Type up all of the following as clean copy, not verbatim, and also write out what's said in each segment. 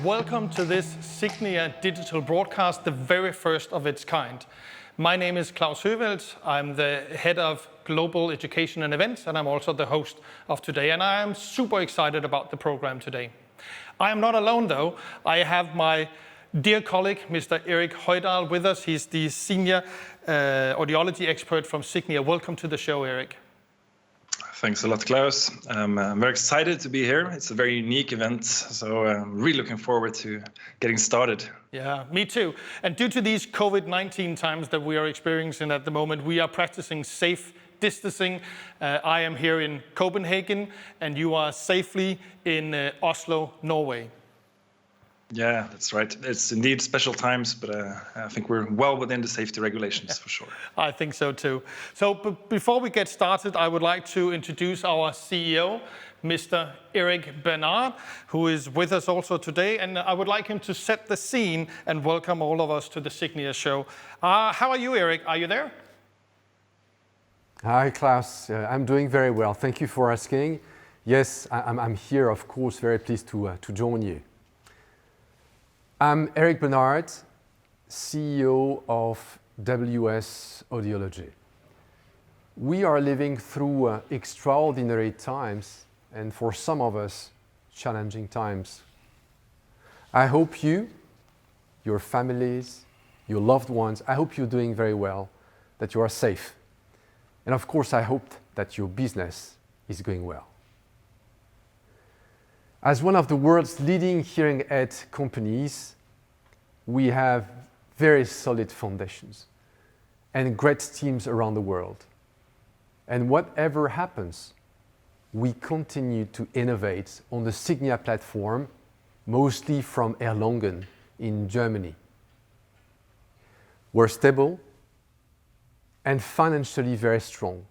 welcome to this Signia digital broadcast, the very first of its kind. My name is Klaus Høveldt. I'm the head of global education and events, and I'm also the host of today. And I am super excited about the program today. I am not alone, though. I have my dear colleague, Mr. Erik Højdahl, with us. He's the senior audiology expert from Signia. Welcome to the show, Erik. Thanks a lot, Klaus. I'm very excited to be here. It's a very unique event, so I'm really looking forward to getting started. Yeah, me too. And due to these COVID-19 times that we are experiencing at the moment, we are practicing safe distancing. I am here in Copenhagen, and you are safely in Oslo, Norway. Yeah, that's right. It's indeed special times, but I think we're well within the safety regulations for sure. I think so too. So before we get started, I would like to introduce our CEO, Mr. Erik Bernard, who is with us also today. And I would like him to set the scene and welcome all of us to the Signia show. How are you, Erik? Are you there? Hi, Klaus. I'm doing very well. Thank you for asking. Yes, I'm here, of course, very pleased to join you. I'm Erik Bernard, CEO of WS Audiology. We are living through extraordinary times, and for some of us, challenging times. I hope you, your families, your loved ones, I hope you're doing very well, that you are safe. And of course, I hope that your business is going well. As one of the world's leading hearing aid companies, we have very solid foundations and great teams around the world. And whatever happens, we continue to innovate on the Signia platform, mostly from Erlangen in Germany. We're stable and financially very strong.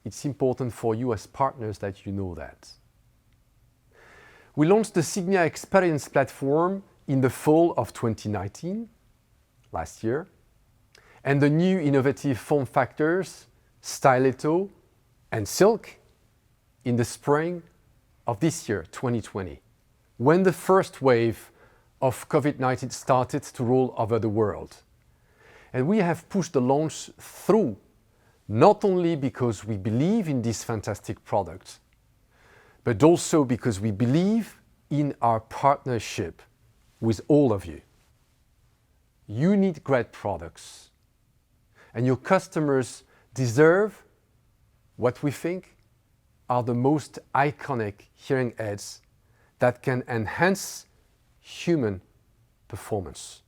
It's important for you as partners that you know that. We launched the Signia Experience platform in the fall of 2019, last year, and the new innovative form factors, Styletto and Silk, in the spring of this year, 2020, when the first wave of COVID-19 started to roll over the world. And we have pushed the launch through, not only because we believe in this fantastic product, but also because we believe in our partnership with all of you. You need great products, and your customers deserve what we think are the most iconic hearing aids that can enhance human performance.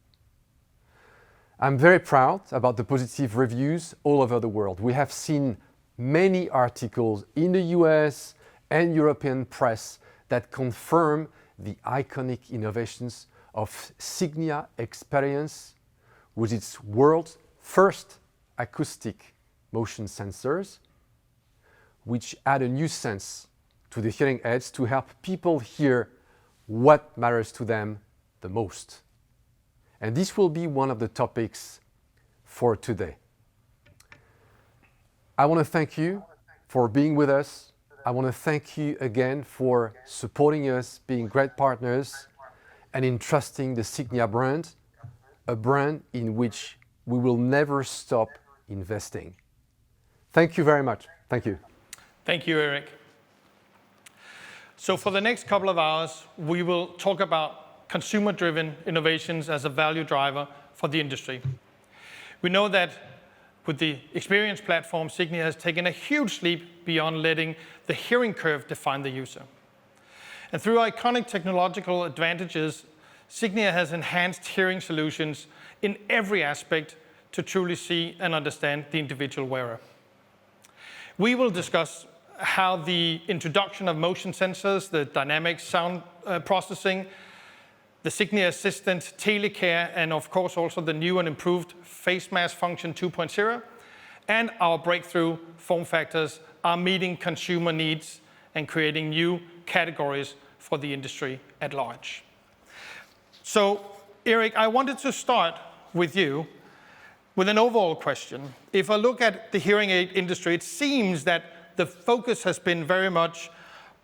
I'm very proud about the positive reviews all over the world. We have seen many articles in the US and European press that confirm the iconic innovations of Signia Experience with its world's first acoustic motion sensors, which add a new sense to the hearing aids to help people hear what matters to them the most. And this will be one of the topics for today. I want to thank you for being with us. I want to thank you again for supporting us, being great partners, and entrusting the Signia brand, a brand in which we will never stop investing. Thank you very much. Thank you. Thank you, Erik. So for the next couple of hours, we will talk about consumer-driven innovations as a value driver for the industry. We know that with the experience platform, Signia has taken a huge leap beyond letting the hearing curve define the user. And through iconic technological advantages, Signia has enhanced hearing solutions in every aspect to truly see and understand the individual wearer. We will discuss how the introduction of motion sensors, the dynamic sound processing, the Signi Assistant, Telecare, and of course also the new and improved face mask function 2.0, and our breakthrough form factors are meeting consumer needs and creating new categories for the industry at large. So, Erik, I wanted to start with you with an overall question. If I look at the hearing aid industry, it seems that the focus has been very much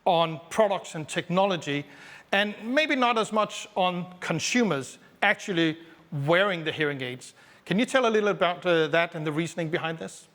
on products and technology, and maybe not as much on consumers actually wearing the hearing aids. Can you tell a little about that and the reasoning behind this?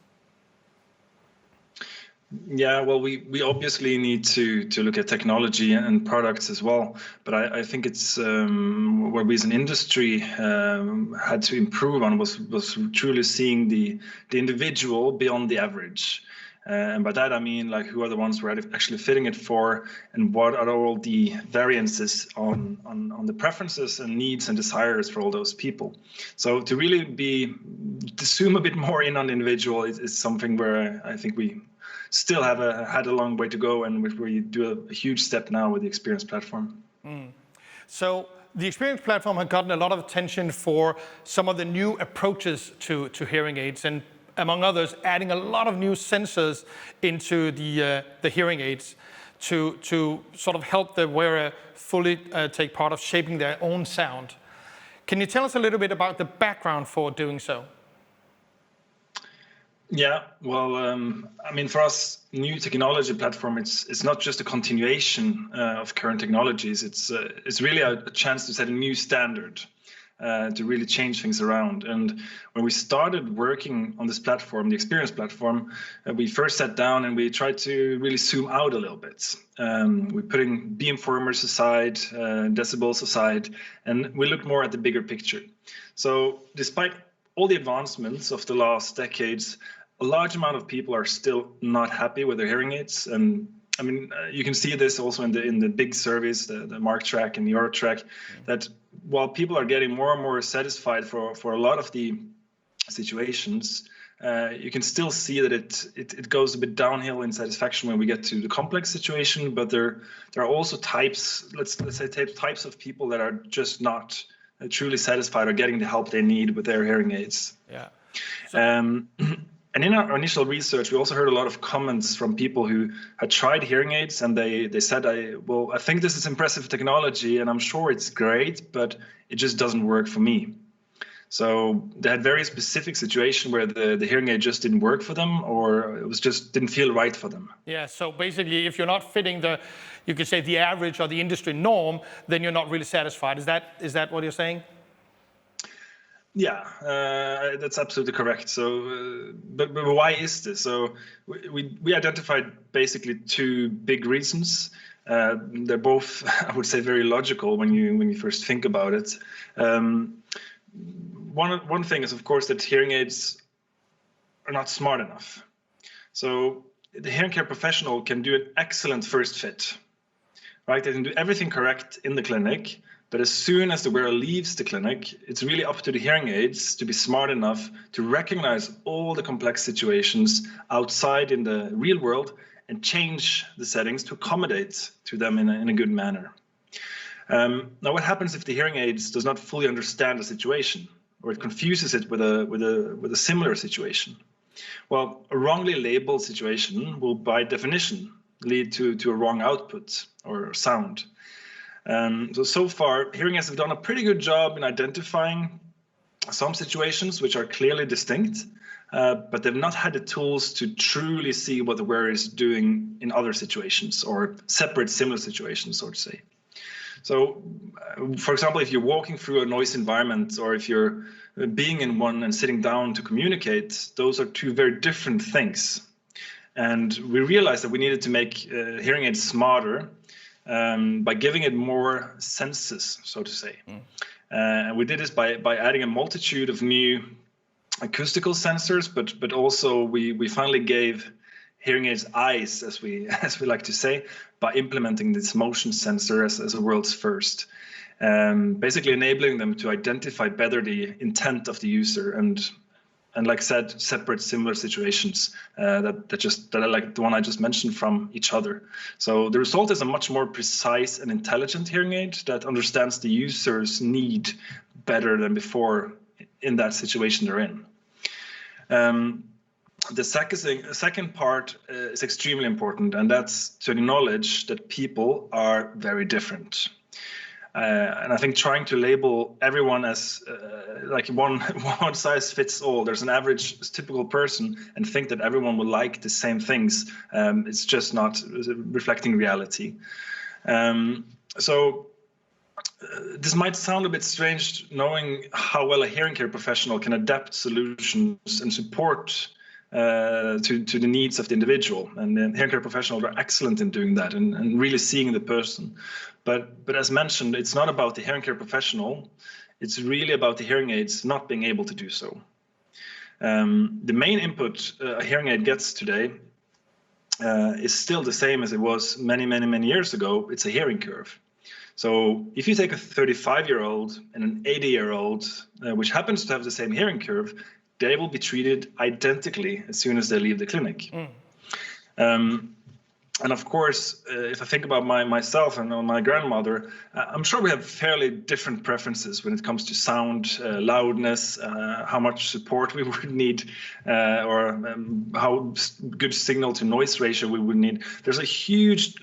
Yeah, well, we obviously need to look at technology and products as well, but I think it's where we as an industry had to improve on was truly seeing the individual beyond the average. And by that I mean, like, who are the ones we're actually fitting it for, and what are all the variances on the preferences and needs and desires for all those people. So to really to zoom a bit more in on the individual is something where I think we still had a long way to go, and we do a huge step now with the Experience platform. So the Experience platform had gotten a lot of attention for some of the new approaches to hearing aids, and among others, adding a lot of new sensors into the hearing aids to sort of help the wearer fully take part of shaping their own sound. Can you tell us a little bit about the background for doing so? Yeah, well, I mean, for us, new technology platform, it's not just a continuation of current technologies. It's really a chance to set a new standard, to really change things around. And when we started working on this platform, the Experience platform, we first sat down and we tried to really zoom out a little bit. We're putting beamformers aside, decibels aside, and we looked more at the bigger picture. So despite all the advancements of the last decades, a large amount of people are still not happy with their hearing aids. And I mean, you can see this also in the big surveys, the Mark Track and the Eurotrack, that while people are getting more and more satisfied for a lot of the situations, you can still see that it goes a bit downhill in satisfaction when we get to the complex situation. But there are also types, let's say types of people that are just not truly satisfied or getting the help they need with their hearing aids. Yeah. And in our initial research, we also heard a lot of comments from people who had tried hearing aids, and they said, I think this is impressive technology and I'm sure it's great, but it just doesn't work for me. So they had very specific situation where the hearing aid just didn't work for them, or it was just didn't feel right for them. Yeah, so basically if you're not fitting you could say the average or the industry norm, then you're not really satisfied. Is that what you're saying? Yeah, that's absolutely correct. So, but why is this? So we identified basically two big reasons. They're both, I would say, very logical when you first think about it. One thing is, of course, that hearing aids are not smart enough. So the hearing care professional can do an excellent first fit, right? They can do everything correct in the clinic. But as soon as the wearer leaves the clinic, it's really up to the hearing aids to be smart enough to recognize all the complex situations outside in the real world and change the settings to accommodate to them in a good manner. Now, what happens if the hearing aids does not fully understand the situation, or it confuses it with a similar situation? Well, a wrongly labeled situation will, by definition, lead to a wrong output or sound. So far, hearing aids have done a pretty good job in identifying some situations which are clearly distinct, but they've not had the tools to truly see what the wearer is doing in other situations, or separate similar situations, so to say. So, for example, if you're walking through a noise environment, or if you're being in one and sitting down to communicate, those are two very different things. And we realized that we needed to make hearing aids smarter, by giving it more senses, so to say. And we did this by adding a multitude of new acoustical sensors, but also we finally gave hearing aids eyes, as we like to say, by implementing this motion sensor as a world's first. Basically enabling them to identify better the intent of the user and like I said, separate similar situations that are like the one I just mentioned from each other. So the result is a much more precise and intelligent hearing aid that understands the user's need better than before in that situation they're in. The second part is extremely important, and that's to acknowledge that people are very different. And I think trying to label everyone as like one size fits all, there's an average typical person, and think that everyone will like the same things, it's just not reflecting reality. This might sound a bit strange, knowing how well a hearing care professional can adapt solutions and support to the needs of the individual. And the hearing care professionals are excellent in doing that and really seeing the person. But as mentioned, it's not about the hearing care professional. It's really about the hearing aids not being able to do so. The main input a hearing aid gets today is still the same as it was many years ago. It's a hearing curve. So if you take a 35-year-old and an 80-year-old, which happens to have the same hearing curve, they will be treated identically as soon as they leave the clinic. And of course, if I think about myself and my grandmother, I'm sure we have fairly different preferences when it comes to sound, loudness, how much support we would need, or how good signal to noise ratio we would need. There's a huge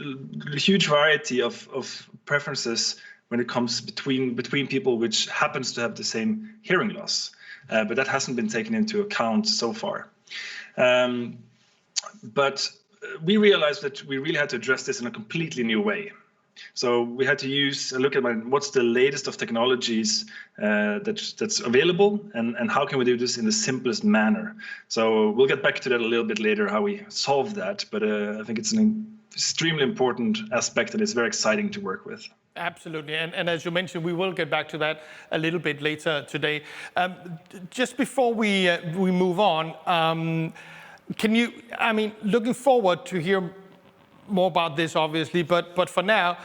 variety of preferences when it comes between people which happens to have the same hearing loss, but that hasn't been taken into account so far. But we realized that we really had to address this in a completely new way. So we had to look at what's the latest of technologies that's available, and how can we do this in the simplest manner. So we'll get back to that a little bit later, how we solve that. But I think it's an extremely important aspect, and it's very exciting to work with. Absolutely, and as you mentioned, we will get back to that a little bit later today. Just before we move on, looking forward to hear more about this, obviously, but for now,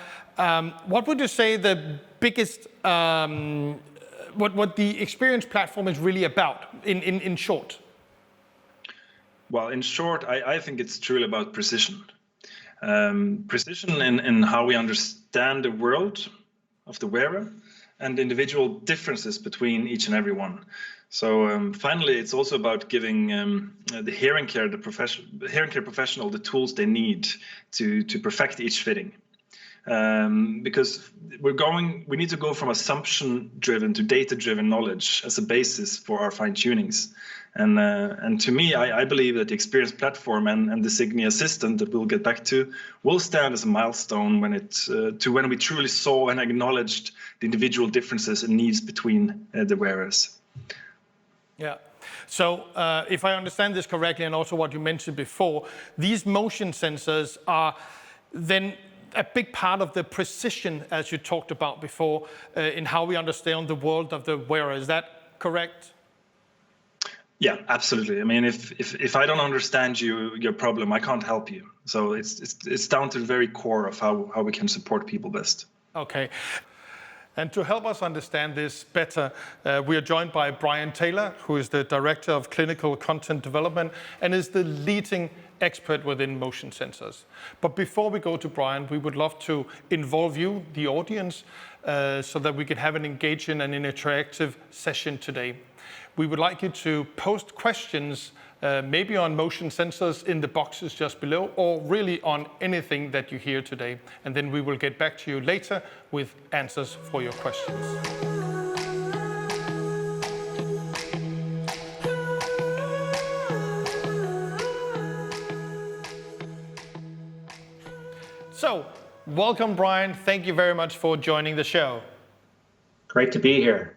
what would you say the biggest, what the experience platform is really about, in short? Well, in short, I think it's truly about precision. Precision in how we understand the world of the wearer and the individual differences between each and every one. So finally, it's also about giving the hearing care professional the tools they need to perfect each fitting. Because we need to go from assumption-driven to data-driven knowledge as a basis for our fine-tunings. And to me, I believe that the experience platform and the Signi Assistant that we'll get back to will stand as a milestone when we truly saw and acknowledged the individual differences and needs between the wearers. Yeah. So if I understand this correctly, and also what you mentioned before, these motion sensors are then a big part of the precision, as you talked about before, in how we understand the world of the wearer. Is that correct? Yeah, absolutely. I mean, if I don't understand your problem, I can't help you. So it's down to the very core of how we can support people best. Okay. And to help us understand this better, we are joined by Brian Taylor, who is the Director of Clinical Content Development and is the leading expert within motion sensors. But before we go to Brian, we would love to involve you, the audience, so that we can have an engaging and interactive session today. We would like you to post questions, maybe on motion sensors in the boxes just below, or really on anything that you hear today. And then we will get back to you later with answers for your questions. So, welcome, Brian. Thank you very much for joining the show. Great to be here.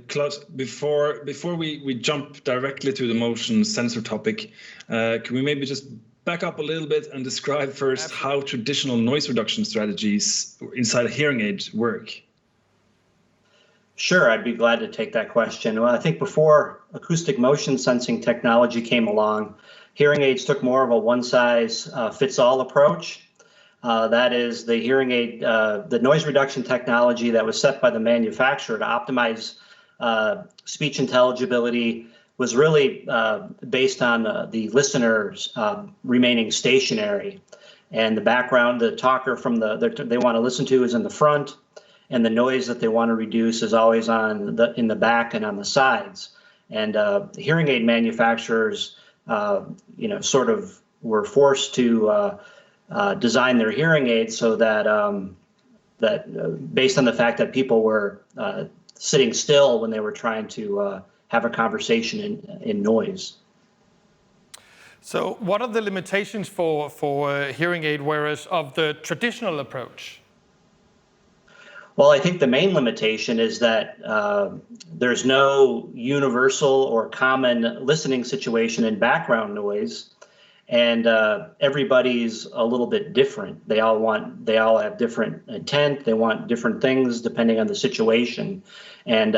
Klaus, before we jump directly to the motion sensor topic, can we maybe just back up a little bit and describe first how traditional noise reduction strategies inside a hearing aid work? Sure, I'd be glad to take that question. Well, I think before acoustic motion sensing technology came along, hearing aids took more of a one-size-fits-all approach. That is, the hearing aid, the noise reduction technology that was set by the manufacturer to optimize speech intelligibility was really based on the listeners remaining stationary, and the background, the talker from they want to listen to is in the front, and the noise that they want to reduce is always in the back and on the sides. And hearing aid manufacturers, sort of were forced to design their hearing aids so that based on the fact that people were sitting still when they were trying to have a conversation in noise. So what are the limitations for hearing aid wearers of the traditional approach? Well, I think the main limitation is that there's no universal or common listening situation in background noise, and everybody's a little bit different. They all have different intent. They want different things depending on the situation, and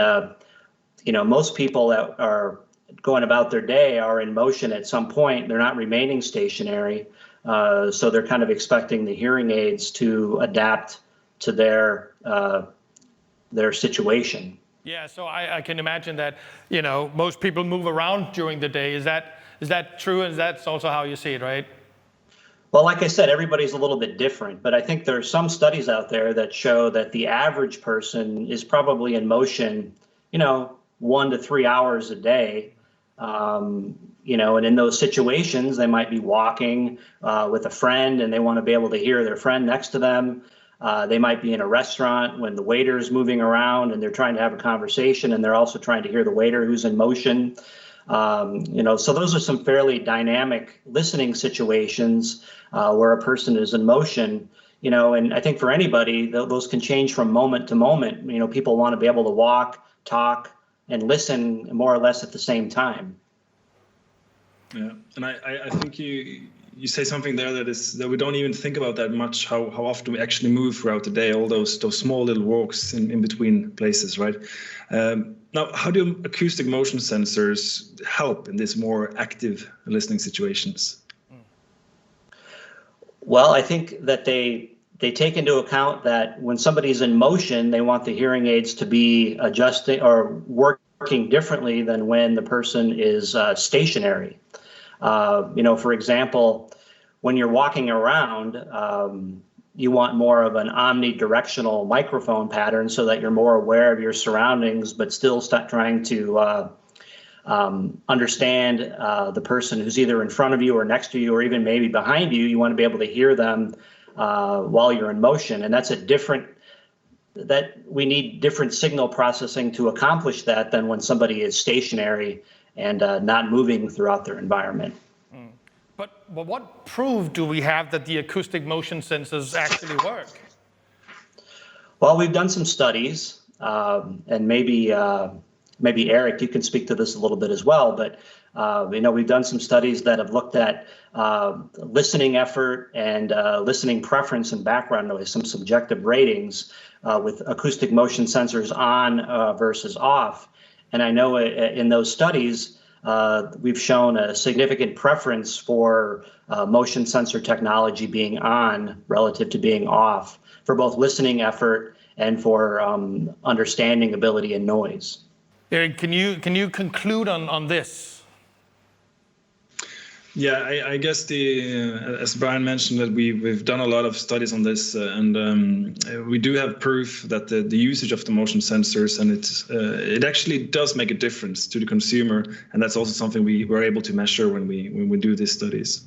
most people that are going about their day are in motion at some point. They're not remaining stationary, so they're kind of expecting the hearing aids to adapt to their situation. Yeah, so I can imagine that, most people move around during the day. Is that true? And that's also how you see it, right? Well, like I said, everybody's a little bit different, but I think there are some studies out there that show that the average person is probably in motion, 1 to 3 hours a day. And in those situations, they might be walking with a friend and they want to be able to hear their friend next to them. They might be in a restaurant when the waiter is moving around and they're trying to have a conversation, and they're also trying to hear the waiter who's in motion. So those are some fairly dynamic listening situations where a person is in motion. And I think for anybody, those can change from moment to moment. People want to be able to walk, talk, and listen more or less at the same time. Yeah, and I think you say something there that we don't even think about that much, how often we actually move throughout the day, all those small little walks in between places, right? Now, how do acoustic motion sensors help in these more active listening situations? Well, I think that they take into account that when somebody's in motion, they want the hearing aids to be adjusting or working differently than when the person is stationary. For example, when you're walking around, you want more of an omnidirectional microphone pattern so that you're more aware of your surroundings, but still trying to understand the person who's either in front of you or next to you or even maybe behind you. You want to be able to hear them while you're in motion. And we need different signal processing to accomplish that than when somebody is stationary and not moving throughout their environment. But what proof do we have that the acoustic motion sensors actually work? Well, we've done some studies, and maybe Eric, you can speak to this a little bit as well. But we've done some studies that have looked at listening effort and listening preference and background noise, some subjective ratings with acoustic motion sensors on versus off. And I know in those studies, we've shown a significant preference for motion sensor technology being on relative to being off for both listening effort and for understanding ability and noise. Eric, can you conclude on this? Yeah, I guess as Brian mentioned, that we've done a lot of studies on this, and we do have proof that the usage of the motion sensors and it actually does make a difference to the consumer, and that's also something we were able to measure when we do these studies.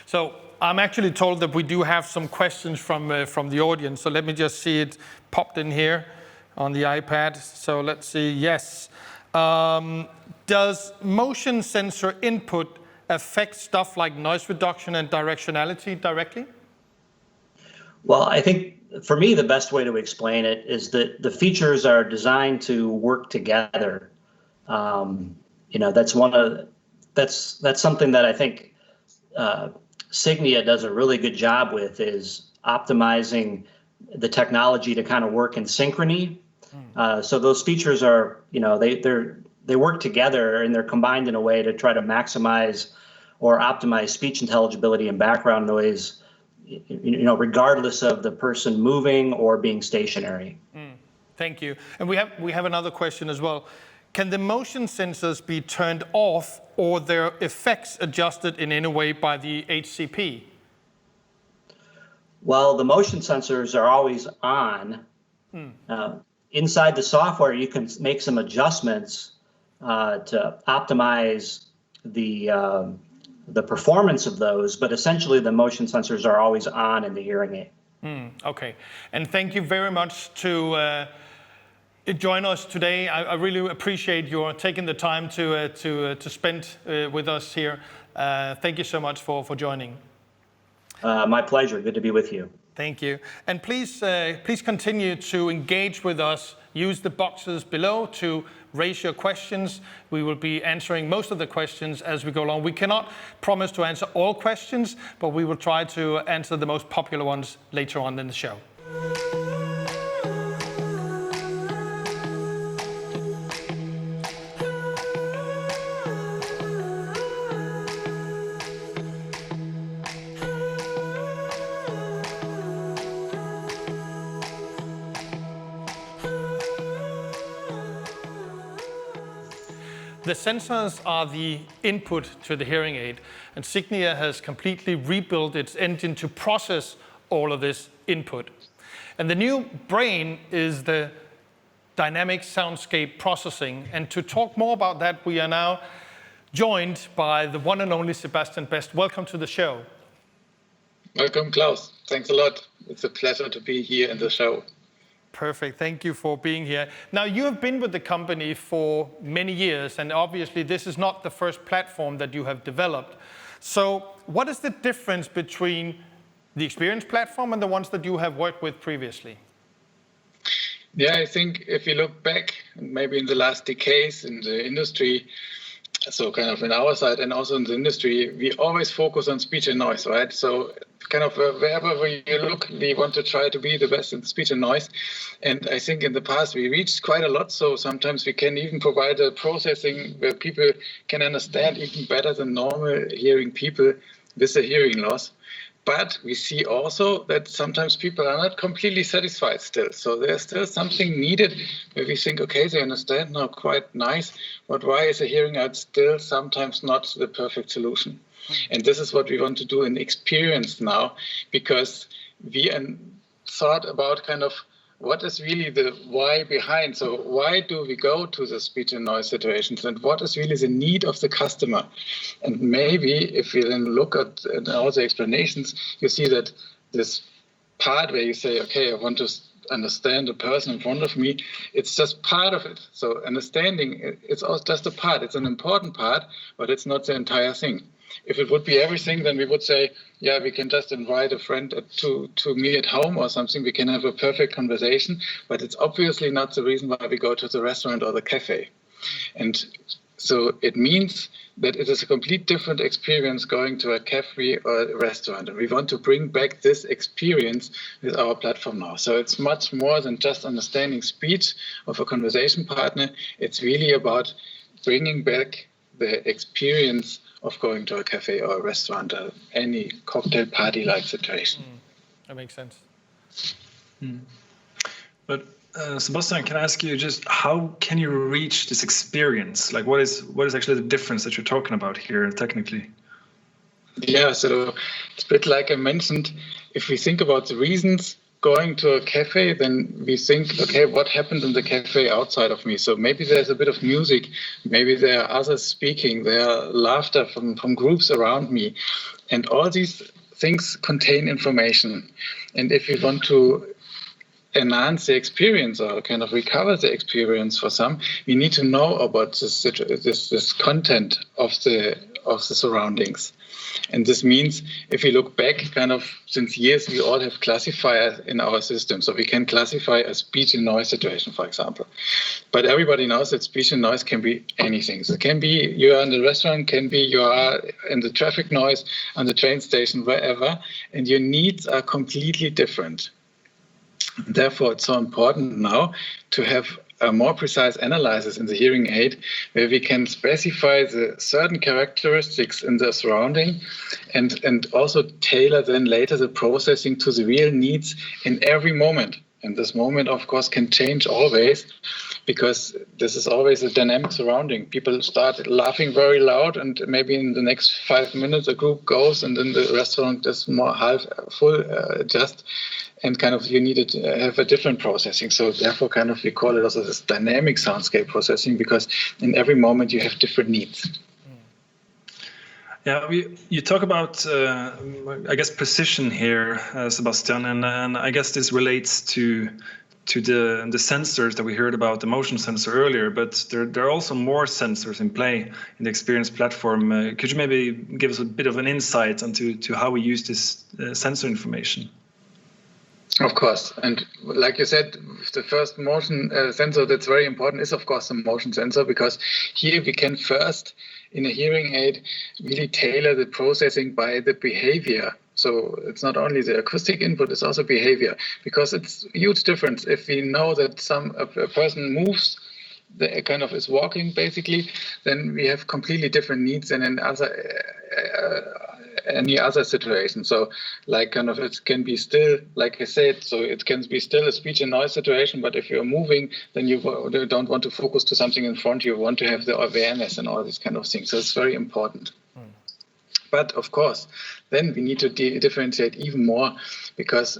So I'm actually told that we do have some questions from the audience. So let me just see it popped in here on the iPad. So let's see. Yes. Does motion sensor input affect stuff like noise reduction and directionality directly? Well, I think for me, the best way to explain it is that the features are designed to work together. That's something that I think Signia does a really good job with, is optimizing the technology to kind of work in synchrony. So those features are, they work together and they're combined in a way to try to maximize or optimize speech intelligibility and background noise, regardless of the person moving or being stationary. Thank you. And we have another question as well. Can the motion sensors be turned off or their effects adjusted in any way by the HCP? Well, the motion sensors are always on. Inside the software, you can make some adjustments to optimize the performance of those, but essentially the motion sensors are always on in the hearing aid. Okay, and thank you very much to join us today. I really appreciate your taking the time to spend with us here. Thank you so much for joining. My pleasure. Good to be with you. Thank you. And please continue to engage with us. Use the boxes below to raise your questions. We will be answering most of the questions as we go along. We cannot promise to answer all questions, but we will try to answer the most popular ones later on in the show. The sensors are the input to the hearing aid, and Signia has completely rebuilt its engine to process all of this input. And the new brain is the dynamic soundscape processing. And to talk more about that, we are now joined by the one and only Sebastian Best. Welcome to the show. Welcome, Klaus. Thanks a lot. It's a pleasure to be here in the show. Perfect. Thank you for being here. Now, you have been with the company for many years, and obviously this is not the first platform that you have developed. So what is the difference between the Experience platform and the ones that you have worked with previously? Yeah, I think if you look back, maybe in the last decades in the industry, so kind of in our side and also in the industry, we always focus on speech and noise, right? So kind of wherever you look, we want to try to be the best in speech and noise. And I think in the past we reached quite a lot. So sometimes we can even provide a processing where people can understand even better than normal hearing people with a hearing loss. But we see also that sometimes people are not completely satisfied still. So there's still something needed where we think, okay, they understand now quite nice, but why is a hearing aid still sometimes not the perfect solution? And this is what we want to do in Experience now, because we thought about kind of what is really the why behind. So why do we go to the speech and noise situations, and what is really the need of the customer? And maybe if we then look at all the explanations, you see that this part where you say, okay, I want to understand the person in front of me, it's just part of it. So understanding, it's also just a part. It's an important part, but it's not the entire thing. If it would be everything, then we would say, yeah, we can just invite a friend to me at home or something. We can have a perfect conversation, but it's obviously not the reason why we go to the restaurant or the cafe. And so it means that it is a complete different experience going to a cafe or a restaurant. And we want to bring back this experience with our platform now. So it's much more than just understanding speech of a conversation partner. It's really about bringing back the experience of going to a cafe or a restaurant or any cocktail party-like situation. That makes sense. But Sebastian, can I ask you just how can you reach this experience? Like what is actually the difference that you're talking about here technically? Yeah, so it's a bit like I mentioned, if we think about the reasons going to a cafe, then we think, okay, what happened in the cafe outside of me? So maybe there's a bit of music, maybe there are others speaking, there are laughter from groups around me. And all these things contain information. And if we want to enhance the experience or kind of recover the experience for some, we need to know about this content of the surroundings. And this means if we look back kind of since years, we all have classifiers in our system. So we can classify a speech and noise situation, for example. But everybody knows that speech and noise can be anything. So it can be you are in the restaurant, can be you are in the traffic noise, on the train station, wherever, and your needs are completely different. Therefore, it's so important now to have a more precise analysis in the hearing aid where we can specify the certain characteristics in the surrounding and also tailor then later the processing to the real needs in every moment. And this moment, of course, can change always because this is always a dynamic surrounding. People start laughing very loud and maybe in the next 5 minutes a group goes and then the restaurant is more half full just. And kind of you need to have a different processing. So therefore kind of we call it also this dynamic soundscape processing because in every moment you have different needs. Yeah, you talk about, I guess, precision here, Sebastian, and I guess this relates to to the sensors that we heard about, the motion sensor earlier, but there are also more sensors in play in the experience platform. Could you maybe give us a bit of an insight into how we use this sensor information? Of course, and like you said, the first motion sensor that's very important is, of course, the motion sensor, because here we can first, in a hearing aid, really tailor the processing by the behavior. So it's not only the acoustic input, it's also behavior, because it's a huge difference if we know that a person moves, the kind of is walking basically, then we have completely different needs than in any other situation. So like kind of it can be still, like I said, so it can be still a speech and noise situation, but if you're moving, then you don't want to focus to something in front, you want to have the awareness and all these kind of things. So it's very important. But of course, then we need to differentiate even more, because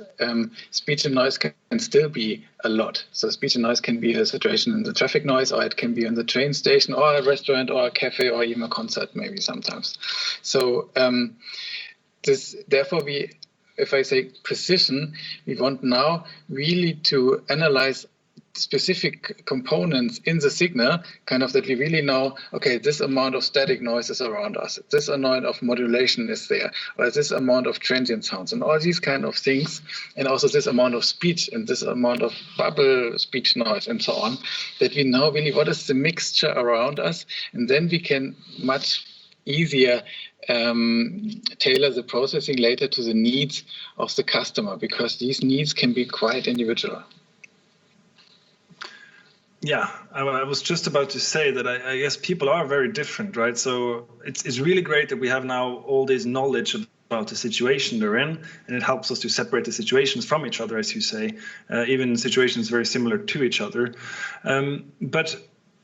speech and noise can still be a lot. So speech and noise can be a situation in the traffic noise, or it can be in the train station, or a restaurant, or a cafe, or even a concert maybe sometimes. So therefore, if I say precision, we want now really to analyze specific components in the signal, kind of that we really know, okay, this amount of static noise is around us, this amount of modulation is there, or this amount of transient sounds, and all these kind of things, and also this amount of speech and this amount of bubble speech noise and so on, that we know really what is the mixture around us, and then we can much easier tailor the processing later to the needs of the customer, because these needs can be quite individual. Yeah, I was just about to say that I guess people are very different, right? So it's really great that we have now all this knowledge about the situation they're in, and it helps us to separate the situations from each other, as you say, even situations very similar to each other. But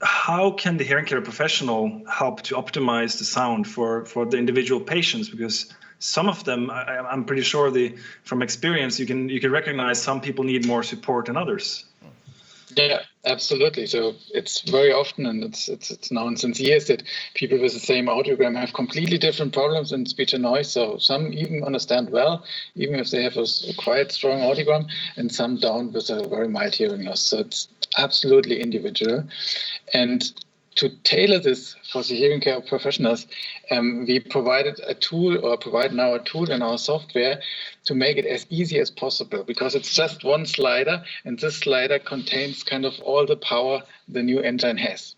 how can the hearing care professional help to optimize the sound for the individual patients? Because some of them, I'm pretty sure from experience, you can recognize some people need more support than others. Yeah, absolutely. So it's very often, and it's known since years, that people with the same audiogram have completely different problems in speech and noise. So some even understand well, even if they have a quite strong audiogram, and some don't with a very mild hearing loss. So it's absolutely individual. And to tailor this for the hearing care professionals, we provided a tool, or provide now a tool in our software to make it as easy as possible, because it's just one slider, and this slider contains kind of all the power the new engine has.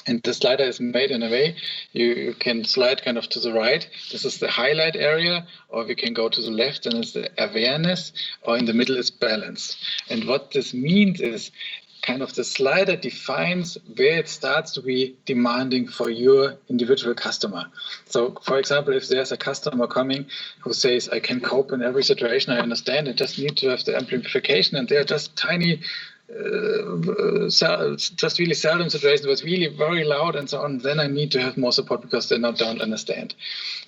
And the slider is made in a way you can slide kind of to the right. This is the highlight area, or we can go to the left, and it's the awareness, or in the middle is balance. And what this means is kind of the slider defines where it starts to be demanding for your individual customer. So, for example, if there's a customer coming who says, I can cope in every situation, I understand, I just need to have the amplification, and they're just tiny, just really seldom situations where it's really very loud and so on, then I need to have more support because they don't understand.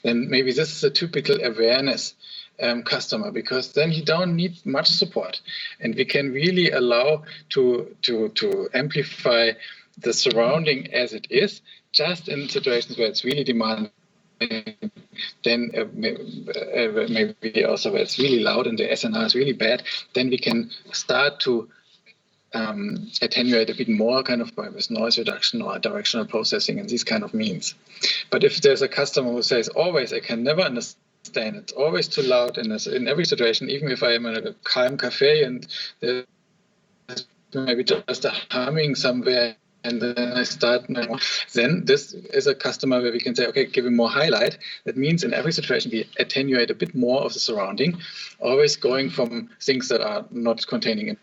Then maybe this is a typical awareness customer, because then you don't need much support, and we can really allow to amplify the surrounding as it is, just in situations where it's really demanding. Then maybe also where it's really loud and the SNR is really bad, then we can start to attenuate a bit more, kind of with noise reduction or directional processing and these kind of means. But if there's a customer who says always, I can never understand, it's always too loud in every situation, even if I am in a calm cafe and there's maybe just a humming somewhere, and then I start, then this is a customer where we can say, okay, give him more highlight. That means in every situation we attenuate a bit more of the surrounding, always going from things that are not containing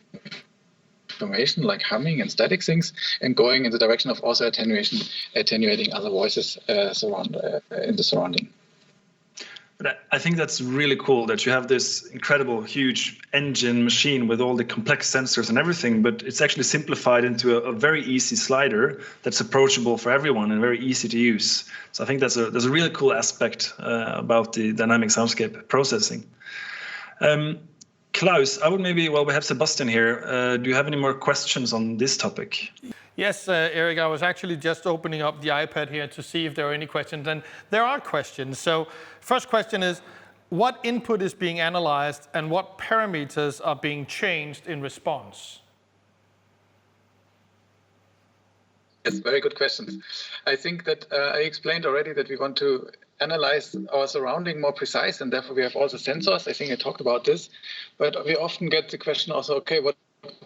information like humming and static things, and going in the direction of also attenuating other voices in the surrounding. But I think that's really cool that you have this incredible, huge engine machine with all the complex sensors and everything, but it's actually simplified into a very easy slider that's approachable for everyone and very easy to use. So I think there's a really cool aspect about the dynamic soundscape processing. Klaus, I would maybe, while we have Sebastian here, do you have any more questions on this topic? Yes, Eric, I was actually just opening up the iPad here to see if there are any questions, and there are questions. So first question is, what input is being analyzed and what parameters are being changed in response? Yes, very good questions. I think that I explained already that we want to analyze our surrounding more precise, and therefore we have all the sensors. I think I talked about this, but we often get the question also, okay,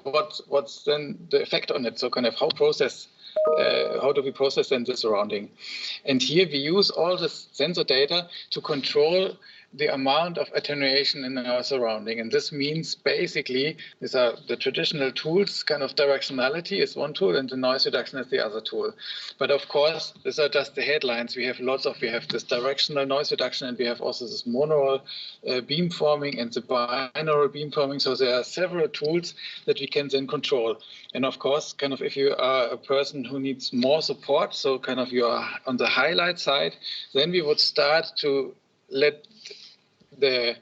what's then the effect on it? So kind of how do we process then the surrounding? And here we use all the sensor data to control the amount of attenuation in our surrounding. And this means basically, these are the traditional tools, kind of directionality is one tool and the noise reduction is the other tool. But of course, these are just the headlines. We have this directional noise reduction, and we have also this monaural beamforming and the binaural beamforming. So there are several tools that we can then control. And of course, kind of if you are a person who needs more support, so kind of you are on the highlight side, then we would start to let the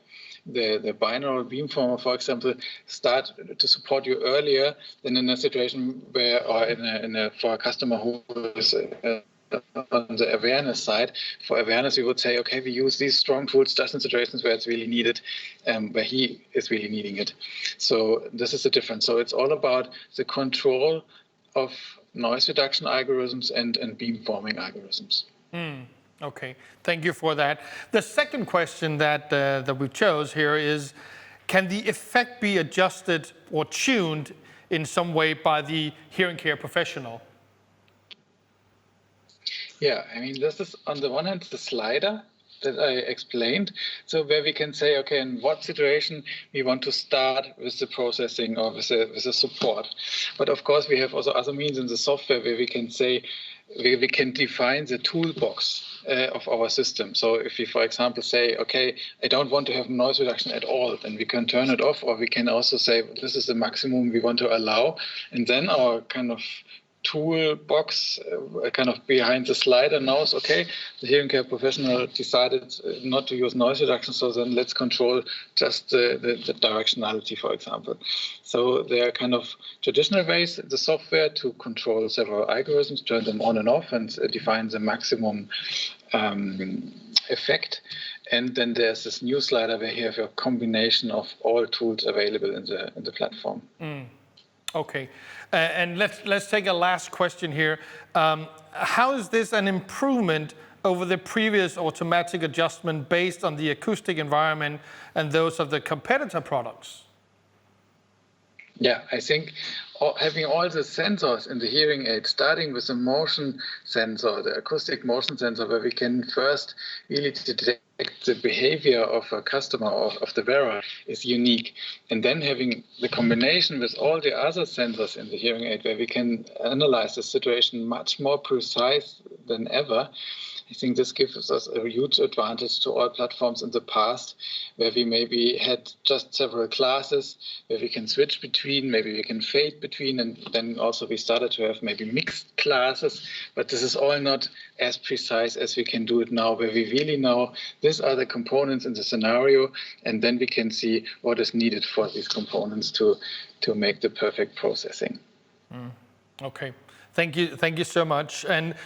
binaural beamformer, for example, start to support you earlier than in a situation where, or for a customer who is on the awareness side. For awareness, we would say, okay, we use these strong tools just in situations where it's really needed, where he is really needing it. So this is the difference. So it's all about the control of noise reduction algorithms and beamforming algorithms. Okay, thank you for that. The second question that we chose here is, can the effect be adjusted or tuned in some way by the hearing care professional? Yeah, I mean, this is on the one hand the slider that I explained. So where we can say, okay, in what situation we want to start with the processing or with the support. But of course, we have also other means in the software where we can say, we can define the toolbox of our system. So if we, for example, say, okay, I don't want to have noise reduction at all, then we can turn it off, or we can also say, this is the maximum we want to allow. And then our kind of toolbox kind of behind the slider knows, okay, the hearing care professional decided not to use noise reduction, so then let's control just the directionality, for example. So there are kind of traditional ways in the software to control several algorithms, turn them on and off, and define the maximum effect. And then there's this new slider where you have a combination of all tools available in the platform. Okay, and let's take a last question here. How is this an improvement over the previous automatic adjustment based on the acoustic environment and those of the competitor products? Yeah, I think having all the sensors in the hearing aid, starting with the motion sensor, the acoustic motion sensor, where we can first really detect the behavior of a customer or of the wearer, is unique. And then having the combination with all the other sensors in the hearing aid, where we can analyze the situation much more precise than ever, I think this gives us a huge advantage to all platforms in the past, where we maybe had just several classes, where we can switch between, maybe we can fade between, and then also we started to have maybe mixed classes. But this is all not as precise as we can do it now, where we really know these are the components in the scenario, and then we can see what is needed for these components to make the perfect processing. Okay, thank you so much. And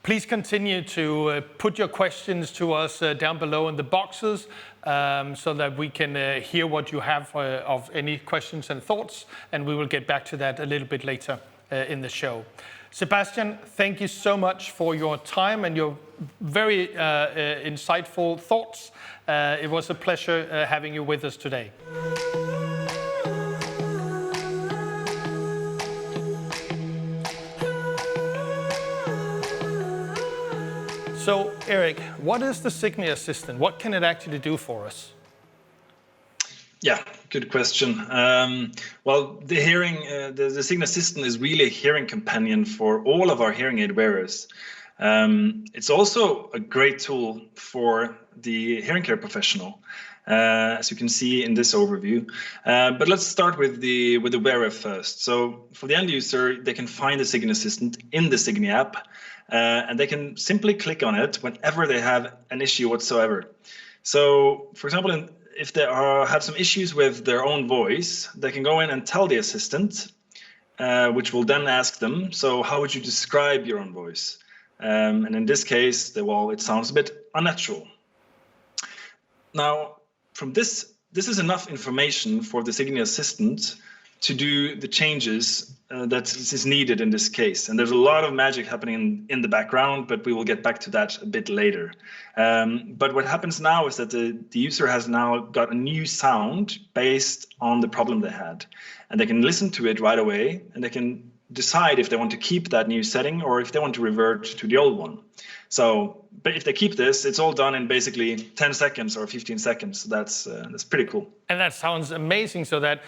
please continue to put your questions to us down below in the boxes so that we can hear what you have of any questions and thoughts, and we will get back to that a little bit later in the show. Sebastian, thank you so much for your time and your very insightful thoughts. It was a pleasure having you with us today. So, Eric, what is the Signi Assistant? What can it actually do for us? Yeah, good question. Well, the Signi Assistant is really a hearing companion for all of our hearing aid wearers. It's also a great tool for the hearing care professional, as you can see in this overview. But let's start with the wearer first. So for the end user, they can find the Signi Assistant in the Signi app, and they can simply click on it whenever they have an issue whatsoever. So, for example, if they have some issues with their own voice, they can go in and tell the assistant, which will then ask them, so how would you describe your own voice? And in this case, it sounds a bit unnatural. Now, from this is enough information for the Signi Assistant to do the changes that is needed in this case. And there's a lot of magic happening in the background, but we will get back to that a bit later. But what happens now is that the user has now got a new sound based on the problem they had. And they can listen to it right away, and they can decide if they want to keep that new setting or if they want to revert to the old one. So, but if they keep this, it's all done in basically 10 seconds or 15 seconds. So that's pretty cool. And that sounds amazing, so that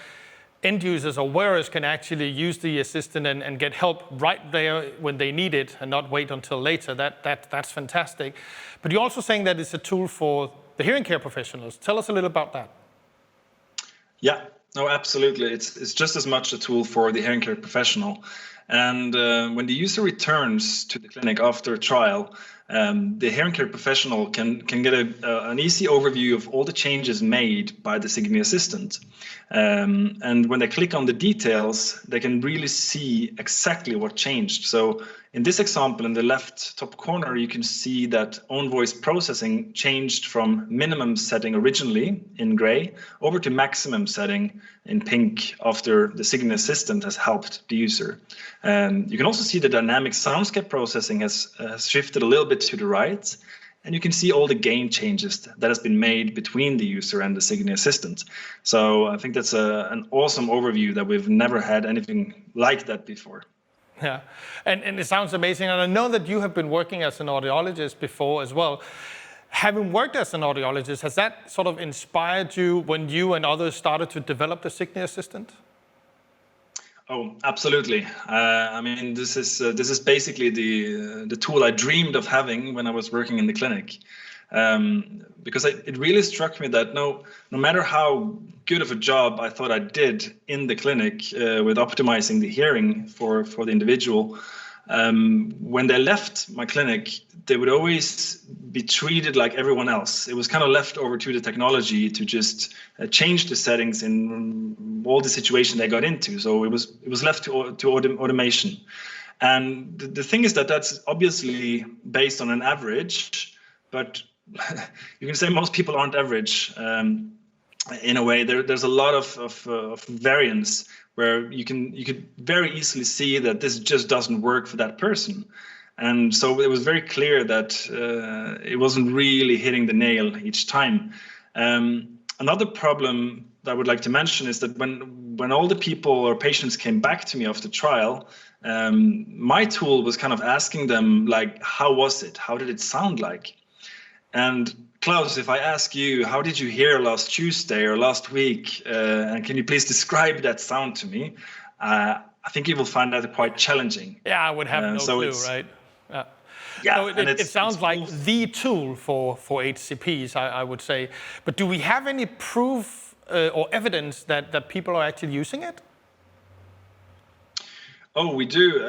end users or wearers can actually use the assistant and get help right there when they need it and not wait until later. That's fantastic. But you're also saying that it's a tool for the hearing care professionals. Tell us a little about that. Yeah, no, absolutely. It's just as much a tool for the hearing care professional. And when the user returns to the clinic after a trial, the hearing care professional can get an easy overview of all the changes made by the Signi Assistant. And when they click on the details, they can really see exactly what changed. So in this example, in the left top corner, you can see that own voice processing changed from minimum setting originally in gray over to maximum setting in pink after the Signi Assistant has helped the user. You can also see the dynamic soundscape processing has shifted a little bit to the right, and you can see all the gain changes that has been made between the user and the Signi Assistant. So I think that's an awesome overview that we've never had anything like that before. Yeah, and it sounds amazing. And I know that you have been working as an audiologist before as well. Having worked as an audiologist, has that sort of inspired you when you and others started to develop the Signi Assistant? Oh, absolutely. I mean, this is basically the tool I dreamed of having when I was working in the clinic, because it really struck me that no matter how good of a job I thought I did in the clinic with optimizing the hearing for the individual, when they left my clinic, they would always be treated like everyone else. It was kind of left over to the technology to just change the settings in all the situation they got into. So it was left to automation. And the thing is that that's obviously based on an average, but you can say most people aren't average. In a way, there's a lot of variance where you could very easily see that this just doesn't work for that person. And so it was very clear that it wasn't really hitting the nail each time. Another problem that I would like to mention is that when all the people or patients came back to me after trial, my tool was kind of asking them, like, how was it? How did it sound like? And Klaus, if I ask you, how did you hear last Tuesday or last week? And can you please describe that sound to me? I think you will find that quite challenging. Yeah, I would have no clue, right? Yeah, so it sounds like the tool for HCPs, I would say. But do we have any proof or evidence that people are actually using it? Oh, we do.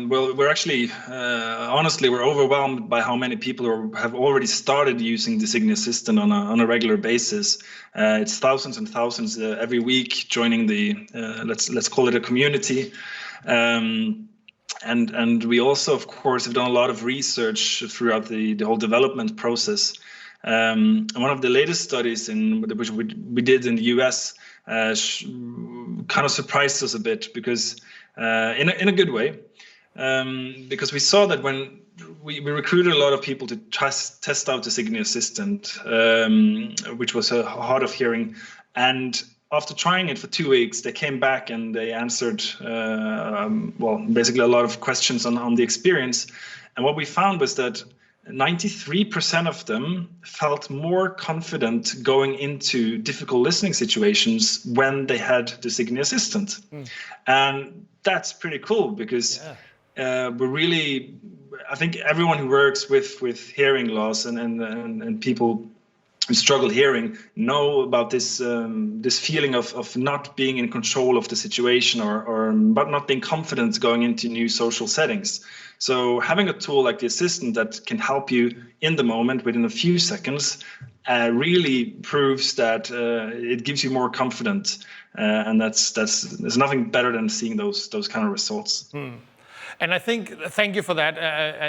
Well, we're actually, honestly, we're overwhelmed by how many people have already started using the Signi Assistant on a regular basis. It's thousands and thousands every week joining the, let's call it a community. And we also, of course, have done a lot of research throughout the whole development process. And one of the latest studies which we did in the US kind of surprised us a bit because in a good way, because we saw that when we recruited a lot of people to test out the Signi Assistant, which was hard of hearing, and after trying it for 2 weeks, they came back and they answered, basically a lot of questions on the experience. And what we found was that 93% of them felt more confident going into difficult listening situations when they had the Signi Assistant. And that's pretty cool because we're really, I think everyone who works with hearing loss and people who struggle hearing know about this this feeling of not being in control of the situation or but not being confident going into new social settings. So having a tool like the Assistant that can help you in the moment within a few seconds really proves that it gives you more confidence, and there's nothing better than seeing those kind of results. And I think, thank you for that.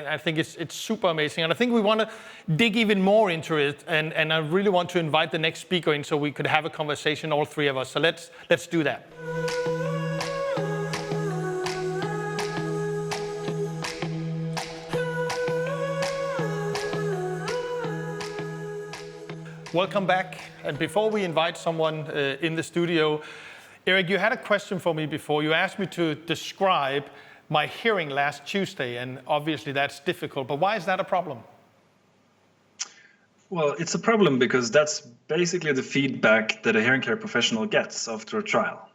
I think it's super amazing. And I think we want to dig even more into it. And I really want to invite the next speaker in so we could have a conversation, all three of us. So let's do that. Welcome back. And before we invite someone in the studio, Erik, you had a question for me before. You asked me to describe my hearing last Tuesday, and obviously that's difficult. But why is that a problem? Well, it's a problem because that's basically the feedback that a hearing care professional gets after a trial.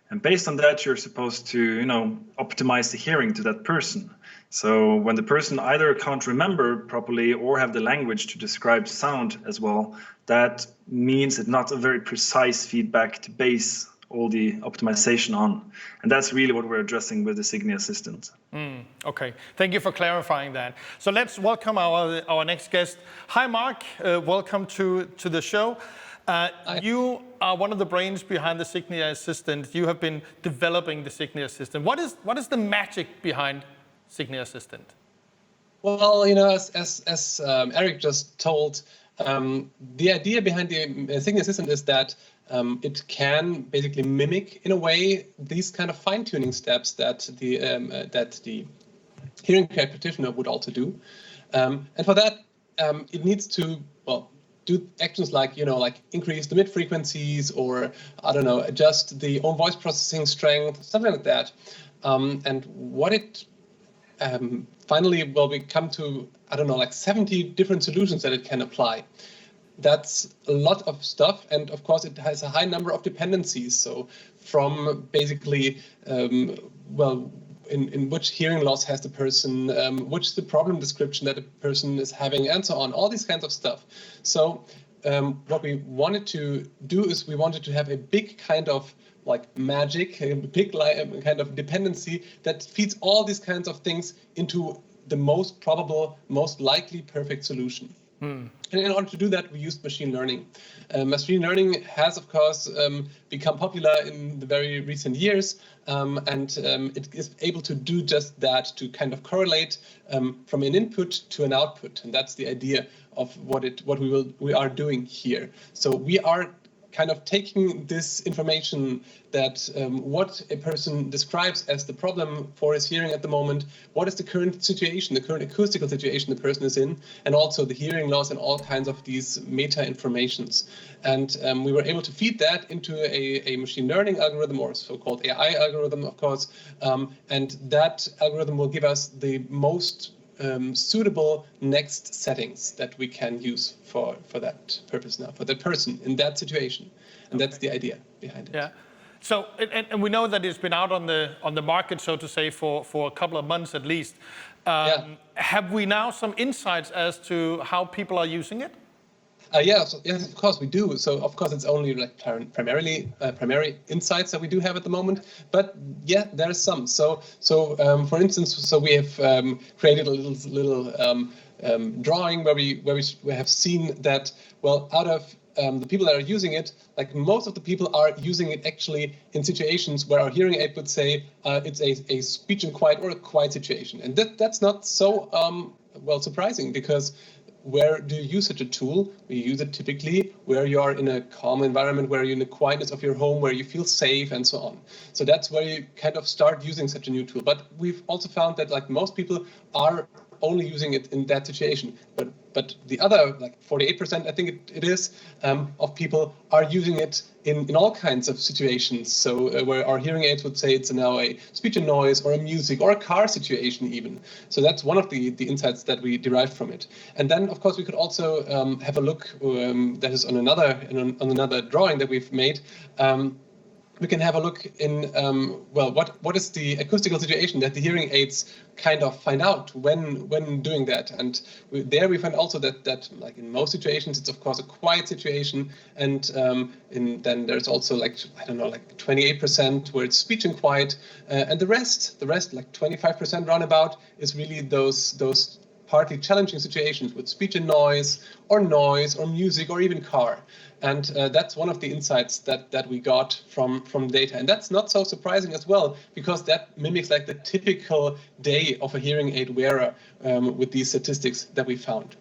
And based on that, you're supposed to, optimize the hearing to that person. So when the person either can't remember properly or have the language to describe sound as well, that means it's not a very precise feedback to base all the optimization on. And that's really what we're addressing with the Signi Assistant. Okay, thank you for clarifying that. So let's welcome our next guest. Hi, Mark. Welcome to the show. You are one of the brains behind the Signi Assistant. You have been developing the Signi Assistant. What is the magic behind Signi Assistant? Well, as Erik just told, the idea behind the Signi Assistant is that it can basically mimic, in a way, these kind of fine-tuning steps that the hearing care practitioner would also do, and for that, it needs to do actions like increase the mid frequencies, or adjust the own voice processing strength, something like that, and what it finally we come to 70 different solutions that it can apply. That's a lot of stuff, and of course it has a high number of dependencies. So from basically in which hearing loss has the person, which is the problem description that the person is having, and so on, all these kinds of stuff. So what we wanted to do is we wanted to have a big kind of magic, a big kind of dependency that feeds all these kinds of things into the most probable, most likely perfect solution. And in order to do that, we used machine learning. Machine learning has, of course, become popular in the very recent years, and it is able to do just that, to kind of correlate from an input to an output, and that's the idea of what we are doing here. So we are kind of taking this information that what a person describes as the problem for his hearing at the moment, what is the current situation, the current acoustical situation the person is in, and also the hearing loss and all kinds of these meta informations. And we were able to feed that into a machine learning algorithm, or so-called AI algorithm, of course, and that algorithm will give us the most suitable next settings that we can use for that purpose now, for that person in that situation. And that's the idea behind it. Yeah. So, and we know that it's been out on the market, so to say, for a couple of months at least. Have we now some insights as to how people are using it? Yes, of course we do. So of course it's only primary insights that we do have at the moment. But yeah, there's some. So for instance, we have created a little drawing where we have seen that out of the people that are using it, most of the people are using it actually in situations where our hearing aid would say it's a speech and quiet or a quiet situation, and that's not so surprising, because where do you use such a tool? We use it typically where you are in a calm environment, where you're in the quietness of your home, where you feel safe, and so on. So that's where you kind of start using such a new tool. But we've also found that most people are only using it in that situation. But the other 48%, I think it is, of people are using it in all kinds of situations. So where our hearing aids would say it's now a speech and noise, or a music, or a car situation even. So that's one of the insights that we derived from it. And then of course we could also have a look that is on another drawing that we've made. We can have a look in, what is the acoustical situation that the hearing aids kind of find out when doing that. And there we find also that in most situations, it's of course a quiet situation. And then there's also 28% where it's speech and quiet. And the rest, 25% roundabout, is really those partly challenging situations with speech and noise or music or even car. And that's one of the insights that we got from data. And that's not so surprising as well, because that mimics like the typical day of a hearing aid wearer with these statistics that we found.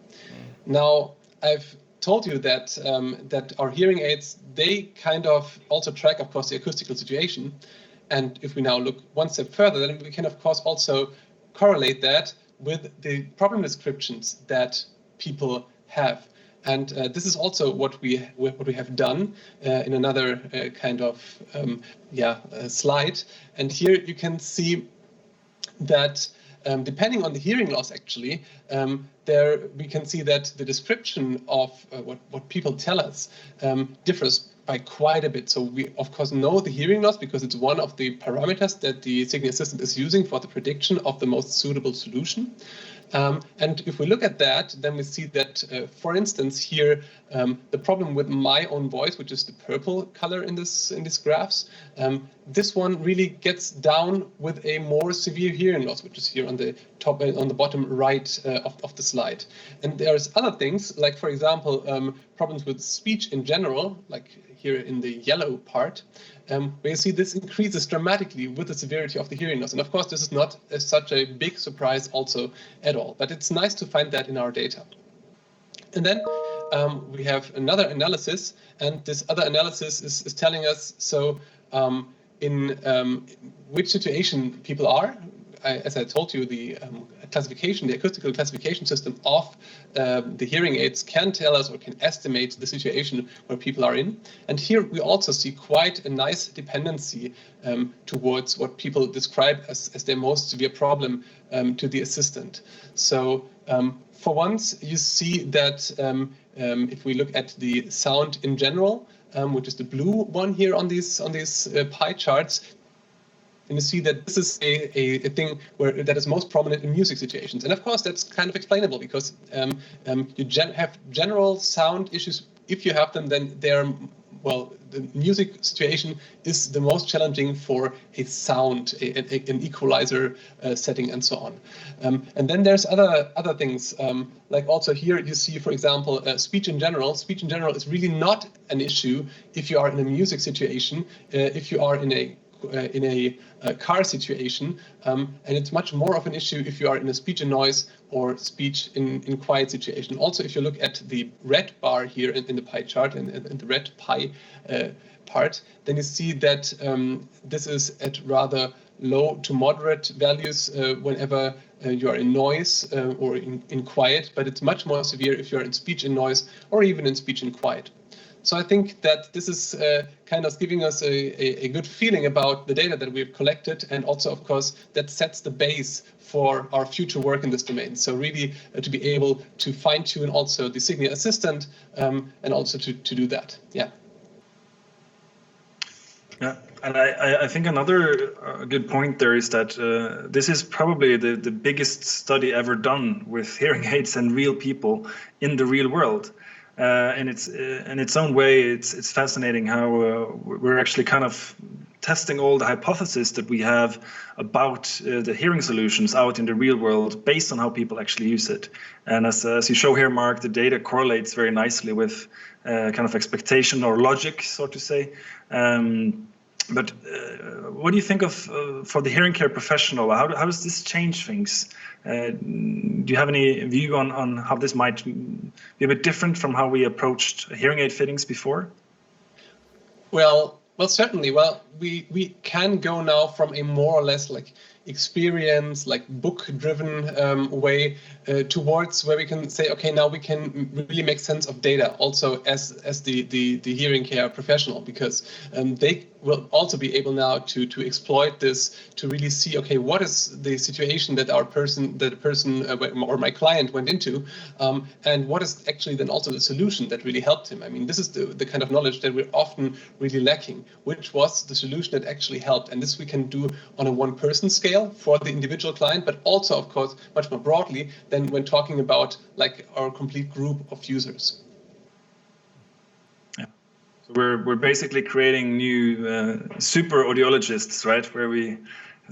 Now, I've told you that that our hearing aids, they kind of also track, of course, the acoustical situation. And if we now look one step further, then we can, of course, also correlate that with the problem descriptions that people have. And this is also what we have done in another kind of slide. And here you can see that depending on the hearing loss, actually, there we can see that the description of what people tell us differs by quite a bit. So we, of course, know the hearing loss because it's one of the parameters that the Signi Assistant is using for the prediction of the most suitable solution. And if we look at that, then we see that, for instance, here, the problem with my own voice, which is the purple color in these graphs, this one really gets down with a more severe hearing loss, which is here on the top and on the bottom right of the slide. And there's other things, like, for example, problems with speech in general, like here in the yellow part, where you see this increases dramatically with the severity of the hearing loss. And of course, this is not such a big surprise also at all, but it's nice to find that in our data. And then we have another analysis, and this other analysis is telling us, so in which situation people are. As I told you, the classification, the acoustical classification system of the hearing aids can tell us or can estimate the situation where people are in. And here we also see quite a nice dependency towards what people describe as their most severe problem to the assistant. So for once, you see that if we look at the sound in general, which is the blue one here on these pie charts, and you see that this is a thing that is most prominent in music situations. And of course, that's kind of explainable because you have general sound issues. If you have them, then the music situation is the most challenging for a sound, an equalizer setting, and so on. And then there's other things, like also here you see, for example, speech in general. Speech in general is really not an issue if you are in a music situation, if you are in a car situation, and it's much more of an issue if you are in a speech and noise or speech in quiet situation. Also, if you look at the red bar here in the pie chart and the red pie part, then you see that this is at rather low to moderate values whenever you are in noise or in quiet, but it's much more severe if you're in speech and noise or even in speech and quiet. So I think that this is kind of giving us a good feeling about the data that we've collected, and also, of course, that sets the base for our future work in this domain. So really to be able to fine-tune also the Signi Assistant and also to do that. Yeah. Yeah, and I think another good point there is that this is probably the biggest study ever done with hearing aids and real people in the real world. And it's in its own way, it's fascinating how we're actually kind of testing all the hypotheses that we have about the hearing solutions out in the real world based on how people actually use it. And as you show here, Mark, the data correlates very nicely with kind of expectation or logic, so to say. But what do you think of for the hearing care professional? How does this change things? Do you have any view on how this might be a bit different from how we approached hearing aid fittings before? Well, certainly. Well, we can go now from a more or less like experience, like book-driven way towards where we can say, okay, now we can really make sense of data also as the hearing care professional, because they will also be able now to exploit this to really see, okay, what is the situation that the person or my client went into, and what is actually then also the solution that really helped him. I mean, this is the kind of knowledge that we're often really lacking, which was the solution that actually helped. And this we can do on a one-person scale for the individual client, but also, of course, much more broadly than when talking about like our complete group of users. Yeah. So we're basically creating new super audiologists, right? Where we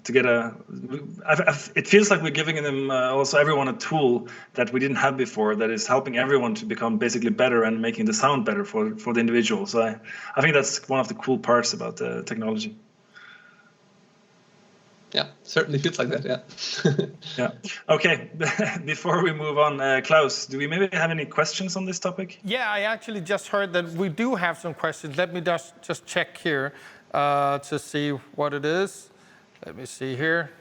to get it feels like we're giving them also everyone a tool that we didn't have before that is helping everyone to become basically better and making the sound better for the individual. So I think that's one of the cool parts about the technology. Yeah, certainly feels like that, yeah. Yeah. Okay, before we move on, Klaus, do we maybe have any questions on this topic? Yeah, I actually just heard that we do have some questions. Let me just check here to see what it is. Let me see here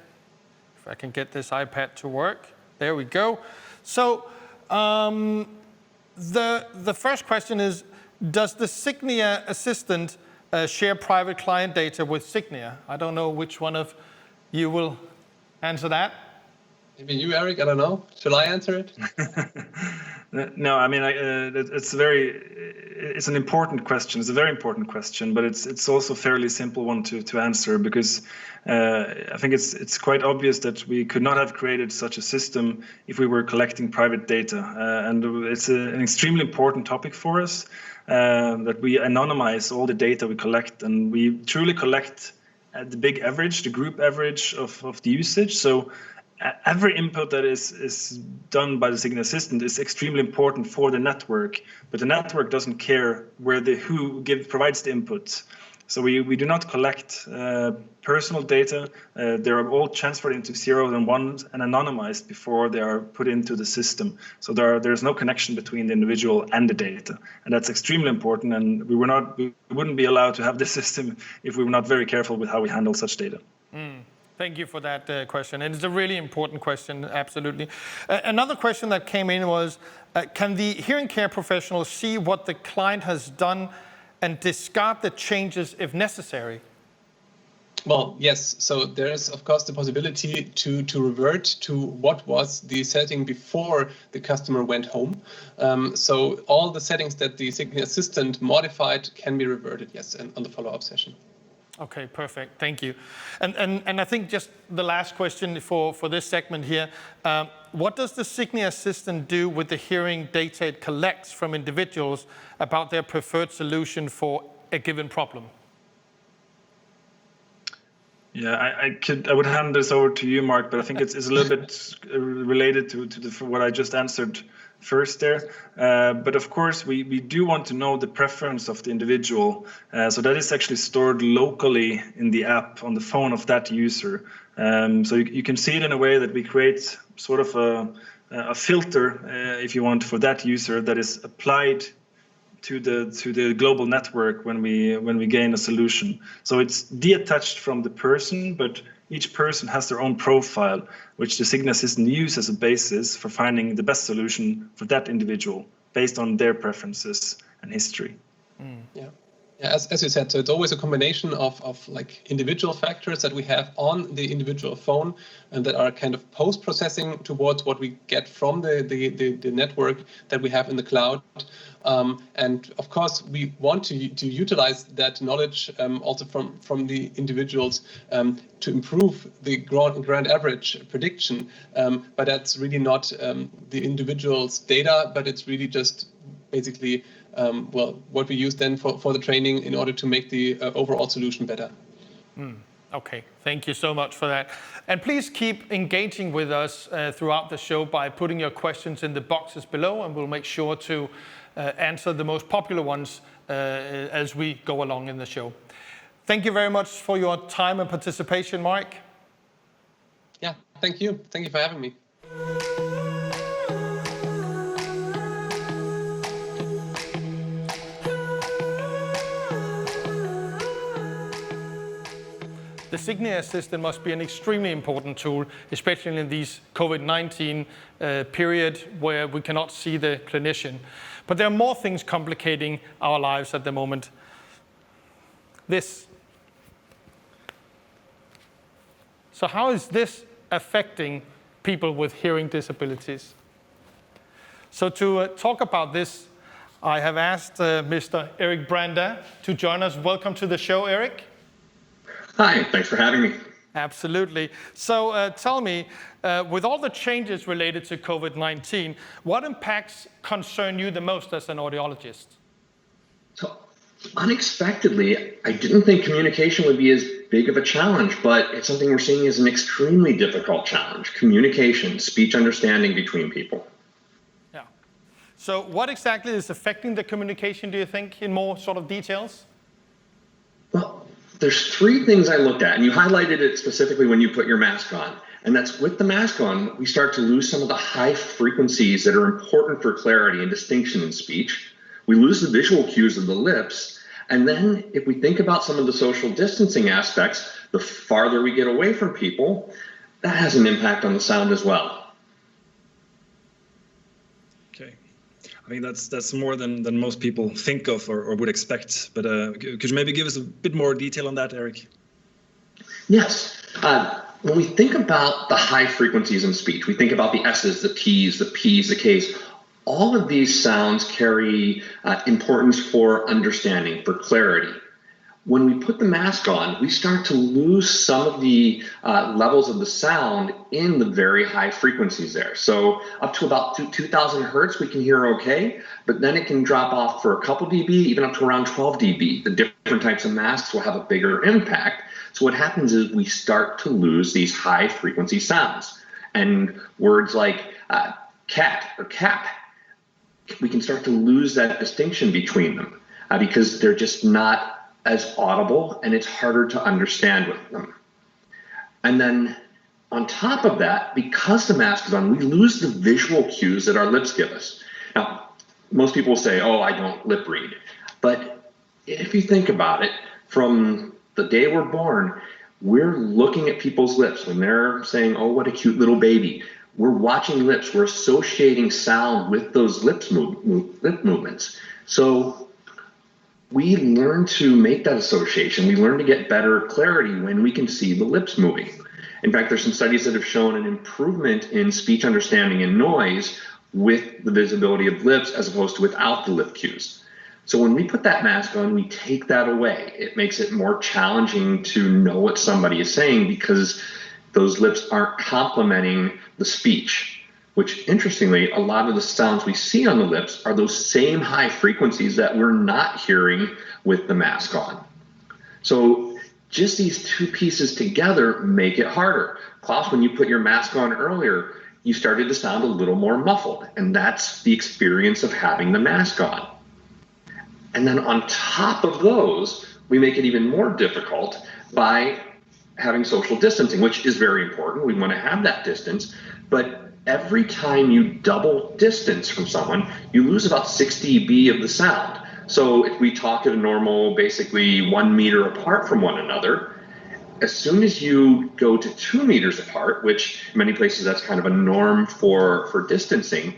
if I can get this iPad to work. There we go. So the first question is, does the Signi Assistant share private client data with Signia? I don't know which one of you will answer that. Maybe you, Eric, I don't know. Shall I answer it? No, I mean, it's an important question. It's a very important question, but it's also a fairly simple one to answer, because I think it's quite obvious that we could not have created such a system if we were collecting private data. And it's an extremely important topic for us, that we anonymize all the data we collect, and we truly collect at the big average, the group average of the usage. So every input that is done by the Signi Assistant is extremely important for the network, but the network doesn't care who provides the input. So we do not collect personal data. They are all transferred into zeros and ones and anonymized before they are put into the system. So there's no connection between the individual and the data, and that's extremely important. And we wouldn't be allowed to have this system if we were not very careful with how we handle such data. Thank you for that question. And it's a really important question, absolutely. Another question that came in was, can the hearing care professional see what the client has done and discard the changes if necessary? Well, yes. So there is, of course, the possibility to revert to what was the setting before the customer went home. So all the settings that the Signi Assistant modified can be reverted, yes, and on the follow-up session. Okay, perfect. Thank you. And I think just the last question for this segment here, what does the Signi Assistant do with the hearing data it collects from individuals about their preferred solution for a given problem? Yeah, I would hand this over to you, Mark, but I think it's a little bit related to what I just answered first there. But of course, we do want to know the preference of the individual. So that is actually stored locally in the app on the phone of that user. So you can see it in a way that we create sort of a filter, if you want, for that user that is applied to the global network when we gain a solution. So it's detached from the person, but each person has their own profile, which the Signi Assistant uses as a basis for finding the best solution for that individual based on their preferences and history. Yeah. Yeah, as you said, so it's always a combination of like individual factors that we have on the individual phone and that are kind of post-processing towards what we get from the network that we have in the cloud. And of course, we want to utilize that knowledge also from the individuals to improve the grand average prediction. But that's really not the individual's data, but it's really just basically what we use then for the training in order to make the overall solution better. Okay, thank you so much for that. And please keep engaging with us throughout the show by putting your questions in the boxes below, and we'll make sure to answer the most popular ones as we go along in the show. Thank you very much for your time and participation, Mark. Yeah, thank you. Thank you for having me. The Signi Assistant must be an extremely important tool, especially in these COVID-19 period where we cannot see the clinician. But there are more things complicating our lives at the moment. This. So how is this affecting people with hearing disabilities? So to talk about this, I have asked Mr. Eric Branda to join us. Welcome to the show, Eric. Hi, thanks for having me. Absolutely. So tell me, with all the changes related to COVID-19, what impacts concern you the most as an audiologist? So unexpectedly, I didn't think communication would be as big of a challenge, but it's something we're seeing as an extremely difficult challenge. Communication, speech understanding between people. Yeah. So what exactly is affecting the communication, do you think, in more sort of details? Well, there's three things I looked at, and you highlighted it specifically when you put your mask on. And that's with the mask on, we start to lose some of the high frequencies that are important for clarity and distinction in speech. We lose the visual cues of the lips. And then if we think about some of the social distancing aspects, the farther we get away from people, that has an impact on the sound as well. Okay. I think that's more than most people think of or would expect. But could you maybe give us a bit more detail on that, Eric? Yes. When we think about the high frequencies in speech, we think about the S's, the T's, the P's, the K's. All of these sounds carry importance for understanding, for clarity. When we put the mask on, we start to lose some of the levels of the sound in the very high frequencies there. So up to about 2,000 hertz, we can hear okay, but then it can drop off for a couple dB, even up to around 12 dB. The different types of masks will have a bigger impact. So what happens is we start to lose these high frequency sounds. And words like cat or cap, we can start to lose that distinction between them because they're just not as audible and it's harder to understand with them. And then on top of that, because the mask is on, we lose the visual cues that our lips give us. Now, most people will say, oh, I don't lip read. But if you think about it, from the day we're born, we're looking at people's lips when they're saying, oh, what a cute little baby. We're watching lips. We're associating sound with those lip movements. So we learn to make that association. We learn to get better clarity when we can see the lips moving. In fact, there's some studies that have shown an improvement in speech understanding and noise with the visibility of lips as opposed to without the lip cues. So when we put that mask on, we take that away. It makes it more challenging to know what somebody is saying because those lips aren't complementing the speech, which interestingly, a lot of the sounds we see on the lips are those same high frequencies that we're not hearing with the mask on. So just these two pieces together make it harder. Klaus, when you put your mask on earlier, you started to sound a little more muffled, and that's the experience of having the mask on. And then on top of those, we make it even more difficult by having social distancing, which is very important. We want to have that distance. But every time you double distance from someone, you lose about 6 dB of the sound. So if we talk at a normal, basically 1 meter apart from one another, as soon as you go to 2 meters apart, which in many places that's kind of a norm for distancing,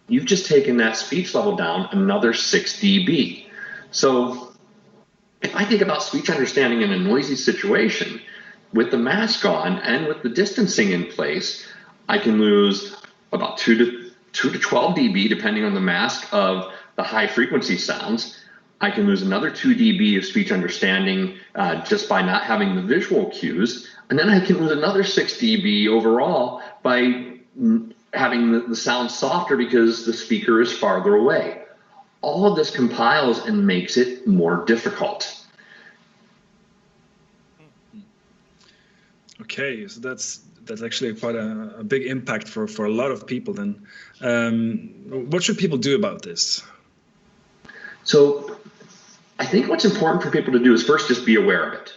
you've just taken that speech level down another 6 dB. So if I think about speech understanding in a noisy situation, with the mask on and with the distancing in place, I can lose about 2 to 12 dB, depending on the mask, of the high frequency sounds. I can lose another 2 dB of speech understanding just by not having the visual cues. And then I can lose another 6 dB overall by having the sound softer because the speaker is farther away. All of this compiles and makes it more difficult. Okay, so that's actually quite a big impact for a lot of people then. What should people do about this? So I think what's important for people to do is first just be aware of it.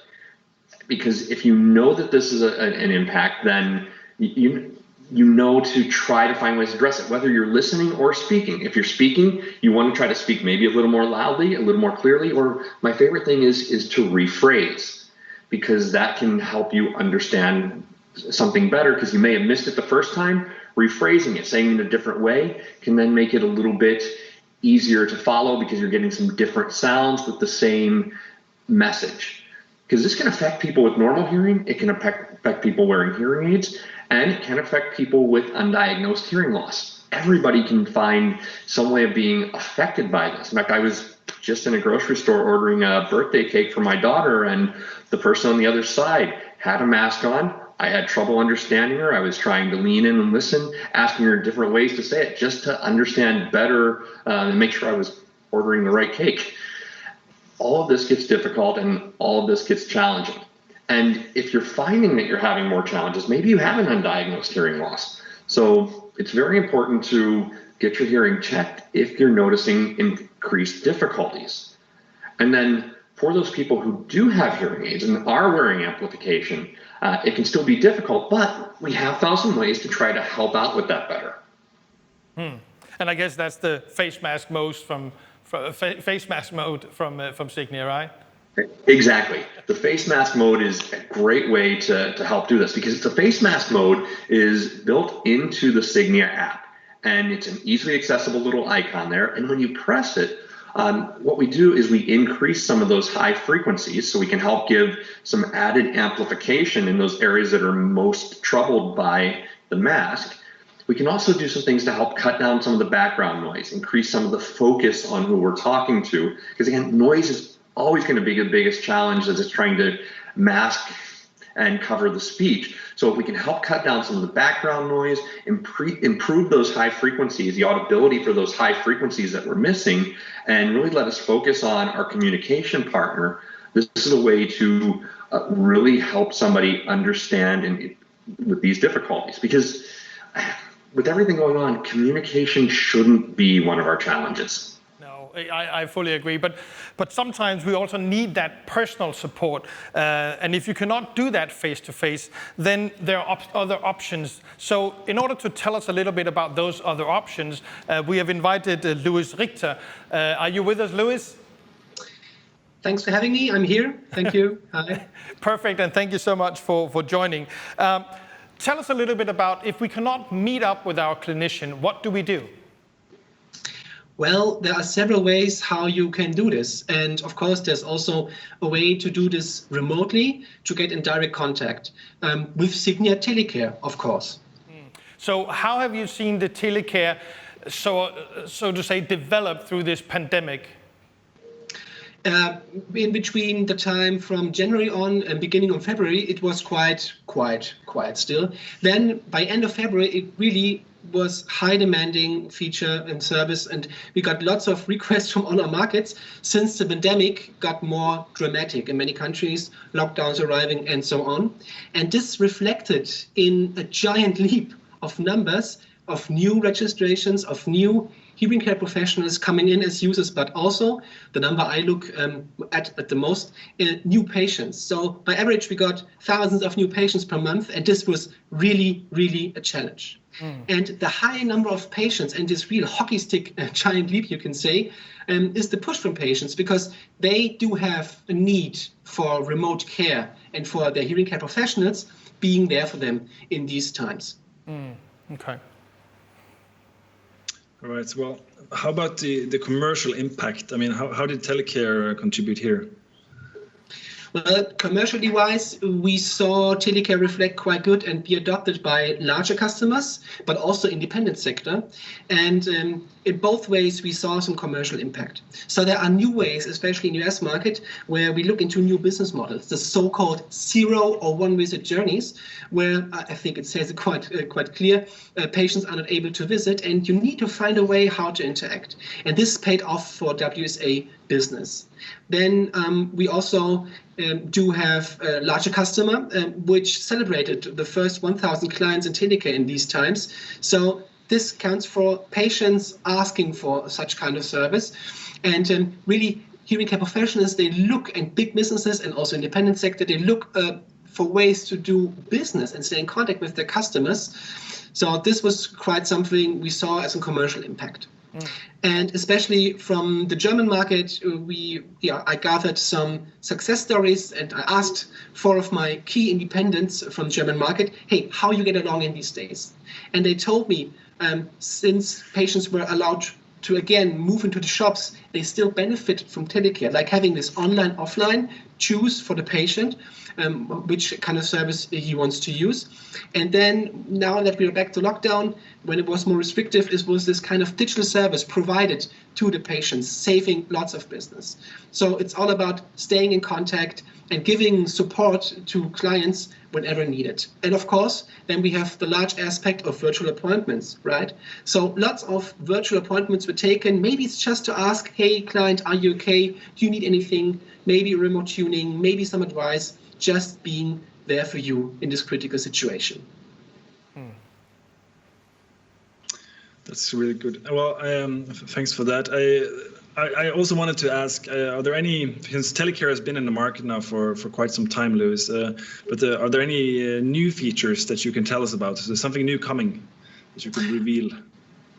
Because if you know that this is an impact, then you know to try to find ways to address it, whether you're listening or speaking. If you're speaking, you want to try to speak maybe a little more loudly, a little more clearly, or my favorite thing is to rephrase, because that can help you understand something better, because you may have missed it the first time. Rephrasing it, saying it in a different way, can then make it a little bit easier to follow because you're getting some different sounds with the same message. Because this can affect people with normal hearing, it can affect people wearing hearing aids, and it can affect people with undiagnosed hearing loss. Everybody can find some way of being affected by this. In fact, I was just in a grocery store ordering a birthday cake for my daughter, and the person on the other side had a mask on. I had trouble understanding her. I was trying to lean in and listen, asking her different ways to say it just to understand better and make sure I was ordering the right cake. All of this gets difficult and all of this gets challenging. And if you're finding that you're having more challenges, maybe you have an undiagnosed hearing loss. So it's very important to get your hearing checked if you're noticing increased difficulties. And then for those people who do have hearing aids and are wearing amplification, it can still be difficult, but we have found some ways to try to help out with that better. And I guess that's the face mask mode from Signia, right? Exactly. The face mask mode is a great way to help do this, because the face mask mode is built into the Signia app, and it's an easily accessible little icon there. And when you press it, what we do is we increase some of those high frequencies so we can help give some added amplification in those areas that are most troubled by the mask. We can also do some things to help cut down some of the background noise, increase some of the focus on who we're talking to, because again, noise is always going to be the biggest challenge as it's trying to mask and cover the speech. So if we can help cut down some of the background noise, improve those high frequencies, the audibility for those high frequencies that we're missing, and really let us focus on our communication partner, this is a way to really help somebody understand with these difficulties. Because with everything going on, communication shouldn't be one of our challenges. I fully agree, but sometimes we also need that personal support, and if you cannot do that face-to-face, then there are other options. So in order to tell us a little bit about those other options, we have invited Louis Richter. Are you with us, Louis? Thanks for having me. I'm here. Thank you. Hi. Perfect, and thank you so much for joining. Tell us a little bit about, if we cannot meet up with our clinician, what do we do? Well, there are several ways how you can do this. And of course, there's also a way to do this remotely, to get in direct contact with Signia Telecare, of course. So how have you seen the Telecare, so to say, develop through this pandemic? In between the time from January on and beginning of February, it was quite quiet still. Then by end of February, it really was high demanding feature and service, and we got lots of requests from all our markets since the pandemic got more dramatic in many countries, lockdowns arriving and so on. And this reflected in a giant leap of numbers of new registrations, of new hearing care professionals coming in as users, but also the number I look at the most, new patients. So by average, we got thousands of new patients per month, and this was really, really a challenge. And the high number of patients and this real hockey stick giant leap, you can say, is the push from patients, because they do have a need for remote care and for their hearing care professionals being there for them in these times. Okay. All right. Well, how about the commercial impact? I mean, how did Telecare contribute here? Well, commercially wise, we saw Telecare reflect quite good and be adopted by larger customers, but also independent sector. And in both ways, we saw some commercial impact. So there are new ways, especially in the US market, where we look into new business models, the so-called zero or one visit journeys, where I think it says it quite clear, patients are not able to visit, and you need to find a way how to interact. And this paid off for WSA business. Then we also do have a larger customer, which celebrated the first 1,000 clients in Telecare in these times. So this counts for patients asking for such kind of service. And really, hearing care professionals, they look, and big businesses and also independent sector, they look for ways to do business and stay in contact with their customers. So this was quite something we saw as a commercial impact. And especially from the German market, I gathered some success stories, and I asked 4 of my key independents from the German market, hey, how you get along in these days? And they told me, since patients were allowed to again move into the shops, they still benefit from Telecare, like having this online, offline, choose for the patient which kind of service he wants to use. And then now that we're back to lockdown, when it was more restrictive, it was this kind of digital service provided to the patients, saving lots of business. So it's all about staying in contact and giving support to clients whenever needed. And of course, then we have the large aspect of virtual appointments, right? So lots of virtual appointments were taken. Maybe it's just to ask, hey, client, are you okay? Do you need anything? Maybe remote tuning, maybe some advice, just being there for you in this critical situation. That's really good. Well, thanks for that. I also wanted to ask, are there any, since Telecare has been in the market now for quite some time, Lewis, but are there any new features that you can tell us about? Is there something new coming that you could reveal?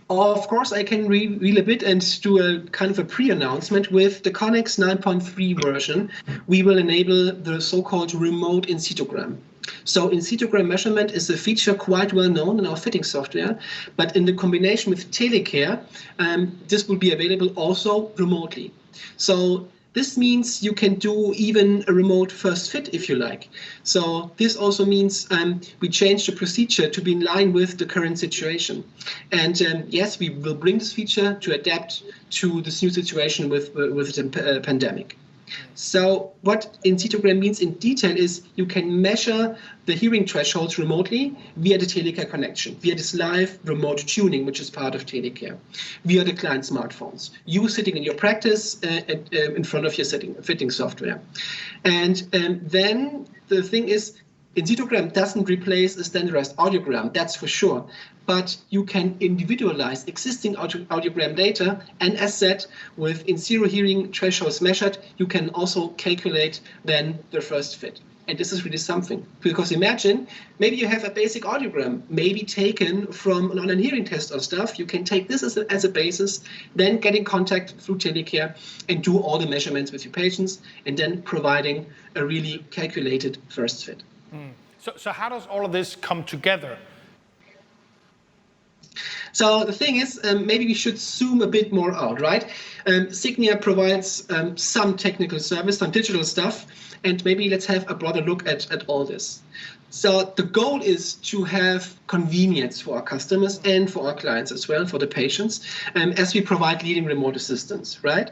Of course, I can reveal a bit and do a kind of a pre-announcement. With the Connex 9.3 version, we will enable the so-called remote in Ctogram. So in Ctogram measurement is a feature quite well known in our fitting software, but in the combination with Telecare, this will be available also remotely. So this means you can do even a remote first fit if you like. So this also means we change the procedure to be in line with the current situation. And yes, we will bring this feature to adapt to this new situation with the pandemic. So what in Ctogram means in detail is you can measure the hearing thresholds remotely via the Telecare connection, via this live remote tuning, which is part of Telecare, via the client smartphones. You sitting in your practice in front of your fitting software. And then the thing is, in Ctogram doesn't replace a standardized audiogram, that's for sure. But you can individualize existing audiogram data, and as said, with in zero hearing thresholds measured, you can also calculate then the first fit. And this is really something, because imagine maybe you have a basic audiogram, maybe taken from an online hearing test or stuff. You can take this as a basis, then get in contact through Telecare and do all the measurements with your patients, and then providing a really calculated first fit. So how does all of this come together? So the thing is, maybe we should zoom a bit more out, right? Signia provides some technical service, some digital stuff, and maybe let's have a broader look at all this. So the goal is to have convenience for our customers and for our clients as well, for the patients, as we provide leading remote assistance, right?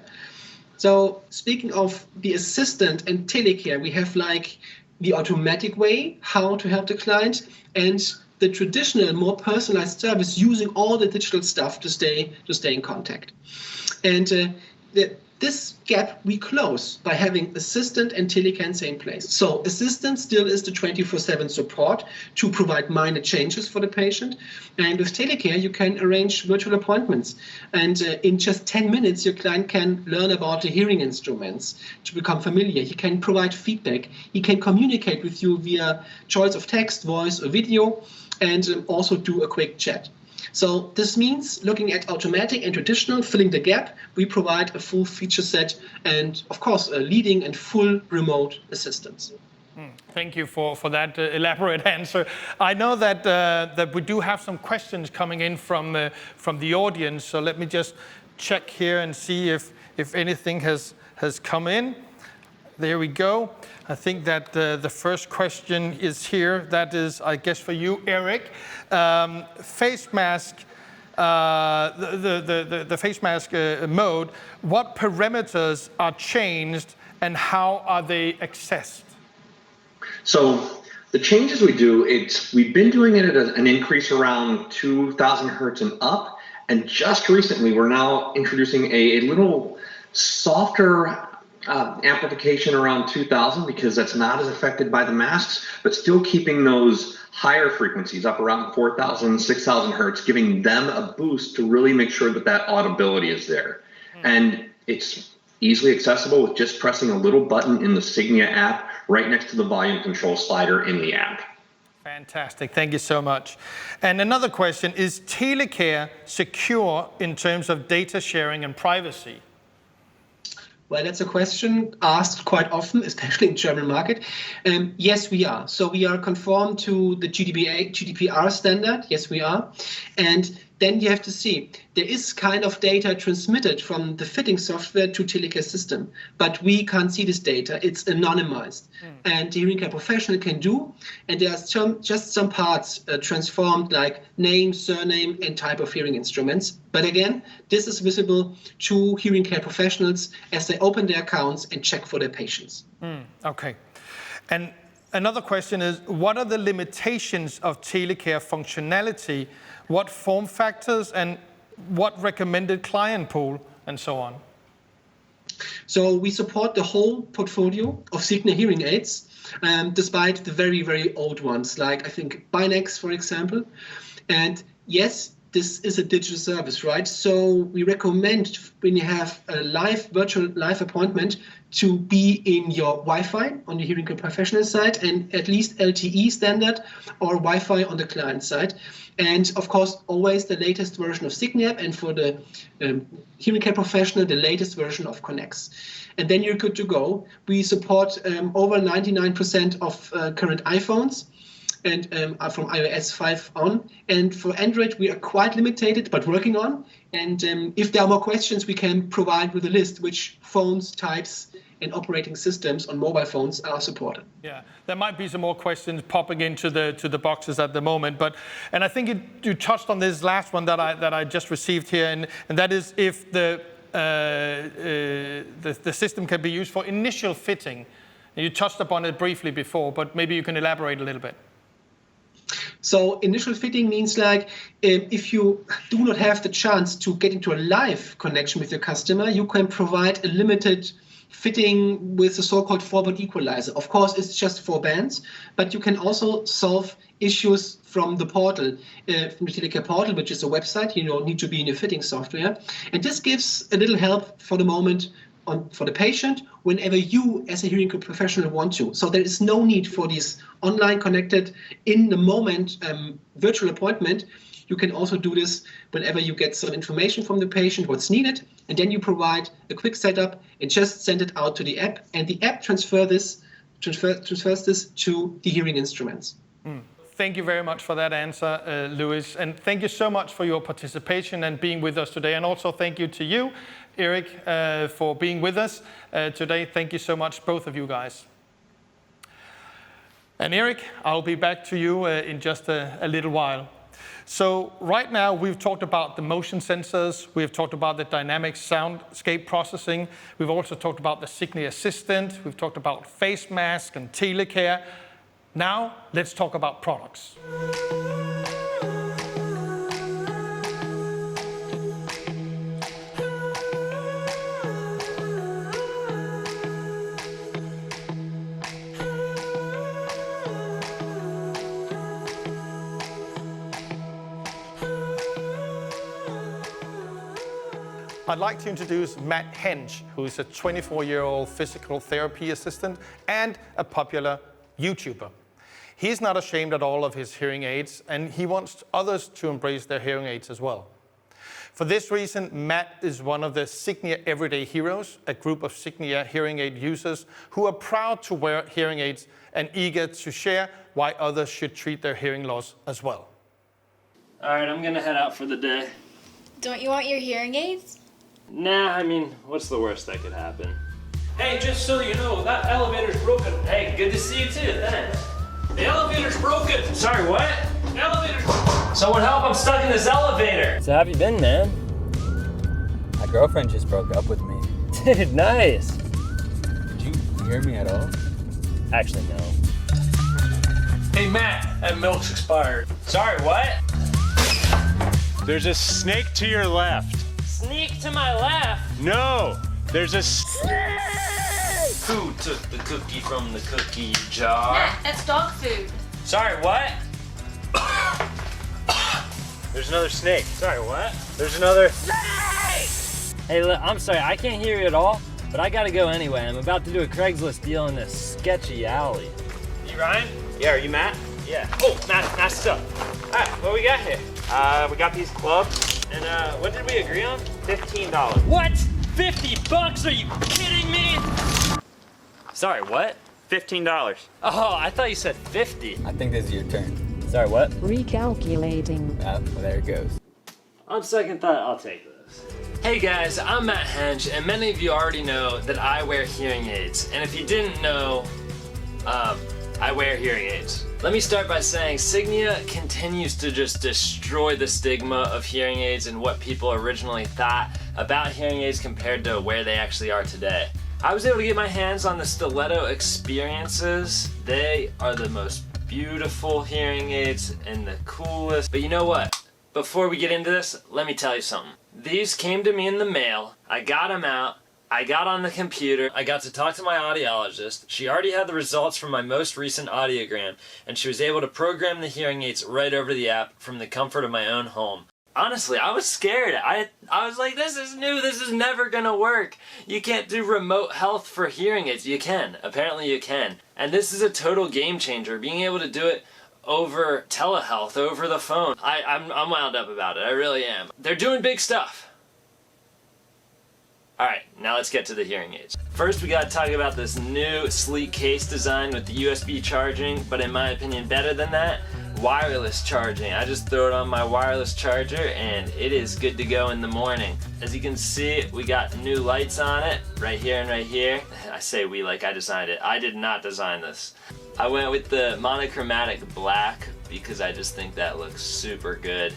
So speaking of the assistant and Telecare, we have like the automatic way how to help the client and the traditional, more personalized service using all the digital stuff to stay in contact. And this gap we close by having assistant and Telecare in the same place. So assistant still is the 24/7 support to provide minor changes for the patient. And with Telecare, you can arrange virtual appointments. And in just 10 minutes, your client can learn about the hearing instruments to become familiar. He can provide feedback. He can communicate with you via choice of text, voice, or video, and also do a quick chat. So this means looking at automatic and traditional, filling the gap, we provide a full feature set and, of course, a leading and full remote assistance. Thank you for that elaborate answer. I know that we do have some questions coming in from the audience, so let me just check here and see if anything has come in. There we go. I think that the first question is here. That is, I guess, for you, Eric. Face mask, the face mask mode, what parameters are changed and how are they accessed? So the changes we do, we've been doing it at an increase around 2,000 hertz and up. And just recently, we're now introducing a little softer amplification around 2000 because that's not as affected by the masks, but still keeping those higher frequencies up around 4,000, 6,000 hertz, giving them a boost to really make sure that audibility is there. And it's easily accessible with just pressing a little button in the Signia app right next to the volume control slider in the app. Fantastic, thank you so much. And another question, is Telecare secure in terms of data sharing and privacy? Well, that's a question asked quite often, especially in the German market. Yes, we are. So we are conformed to the GDPR standard. Yes, we are. And then you have to see, there is kind of data transmitted from the fitting software to Telecare system, but we can't see this data. It's anonymized. And the hearing care professional can do, and there are just some parts transformed like name, surname, and type of hearing instruments. But again, this is visible to hearing care professionals as they open their accounts and check for their patients. Okay. And another question is, what are the limitations of Telecare functionality? What form factors and what recommended client pool and so on? So we support the whole portfolio of Signia hearing aids, despite the very, very old ones, like I think Binex, for example. And yes, this is a digital service, right? So we recommend when you have a virtual live appointment to be in your Wi-Fi on the hearing care professional side, and at least LTE standard or Wi-Fi on the client side. And of course, always the latest version of Signia, and for the hearing care professional, the latest version of Connex. And then you're good to go. We support over 99% of current iPhones, and from iOS 5 on. And for Android, we are quite limited, but working on. And if there are more questions, we can provide with a list which phones, types, and operating systems on mobile phones are supported. Yeah, there might be some more questions popping into the boxes at the moment, and I think you touched on this last one that I just received here, and that is if the system can be used for initial fitting. And you touched upon it briefly before, but maybe you can elaborate a little bit. So initial fitting means like if you do not have the chance to get into a live connection with your customer, you can provide a limited fitting with a so-called forward equalizer. Of course, it's just 4 bands, but you can also solve issues from the portal, from the Telecare portal, which is a website. You don't need to be in your fitting software. And this gives a little help for the moment for the patient whenever you as a hearing care professional want to. So there is no need for this online connected in the moment virtual appointment. You can also do this whenever you get some information from the patient, what's needed, and then you provide a quick setup and just send it out to the app, and the app transfers this to the hearing instruments. Thank you very much for that answer, Louis, and thank you so much for your participation and being with us today. And also thank you to you, Erik, for being with us today. Thank you so much, both of you guys. And Erik, I'll be back to you in just a little while. So right now we've talked about the motion sensors, we've talked about the dynamic soundscape processing, we've also talked about the Signi Assistant, we've talked about face mask and Telecare. Now let's talk about products. I'd like to introduce Matt Hench, who is a 24-year-old physical therapy assistant and a popular YouTuber. He's not ashamed at all of his hearing aids, and he wants others to embrace their hearing aids as well. For this reason, Matt is one of the Signia Everyday Heroes, a group of Signia hearing aid users who are proud to wear hearing aids and eager to share why others should treat their hearing loss as well. All right, I'm gonna head out for the day. Don't you want your hearing aids? Nah, I mean, what's the worst that could happen? Hey, just so you know, that elevator's broken. Hey, good to see you too, thanks. The elevator's broken. Sorry, what? The elevator's broken. Someone help, I'm stuck in this elevator. So how have you been, man? My girlfriend just broke up with me. Dude, nice. Did you hear me at all? Actually, no. Hey, Matt, that milk's expired. Sorry, what? There's a snake to your left. Sneak to my left? No, there's a Who took the cookie from the cookie jar? Matt, that's dog food. Sorry, what? There's another snake. Sorry, what? There's another snake! Hey, look, I'm sorry, I can't hear you at all, but I gotta go anyway. I'm about to do a Craigslist deal in this sketchy alley. You Ryan? Yeah, are you Matt? Yeah. Oh, nice stuff. All right, what we got here? We got these clubs. And what did we agree on? $15. What? $50? Are you kidding me? Sorry, what? $15. Oh, I thought you said 50. I think this is your turn. Sorry, what? Recalculating. Well, there it goes. On second thought, I'll take this. Hey guys, I'm Matt Hench, and many of you already know that I wear hearing aids. And if you didn't know, I wear hearing aids. Let me start by saying Signia continues to just destroy the stigma of hearing aids and what people originally thought about hearing aids compared to where they actually are today. I was able to get my hands on the Stiletto Experiences. They are the most beautiful hearing aids and the coolest. But you know what? Before we get into this, let me tell you something. These came to me in the mail. I got them out. I got on the computer, I got to talk to my audiologist. She already had the results from my most recent audiogram, and she was able to program the hearing aids right over the app from the comfort of my own home. Honestly, I was scared. I was like, this is new, this is never gonna work. You can't do remote health for hearing aids. You can, apparently you can. And this is a total game changer, being able to do it over telehealth, over the phone. I'm wound up about it, I really am. They're doing big stuff. Alright, now let's get to the hearing aids. First we gotta talk about this new sleek case design with the USB charging, but in my opinion better than that, wireless charging. I just throw it on my wireless charger and it is good to go in the morning. As you can see, we got new lights on it, right here and right here. I say we like I designed it. I did not design this. I went with the monochromatic black because I just think that looks super good.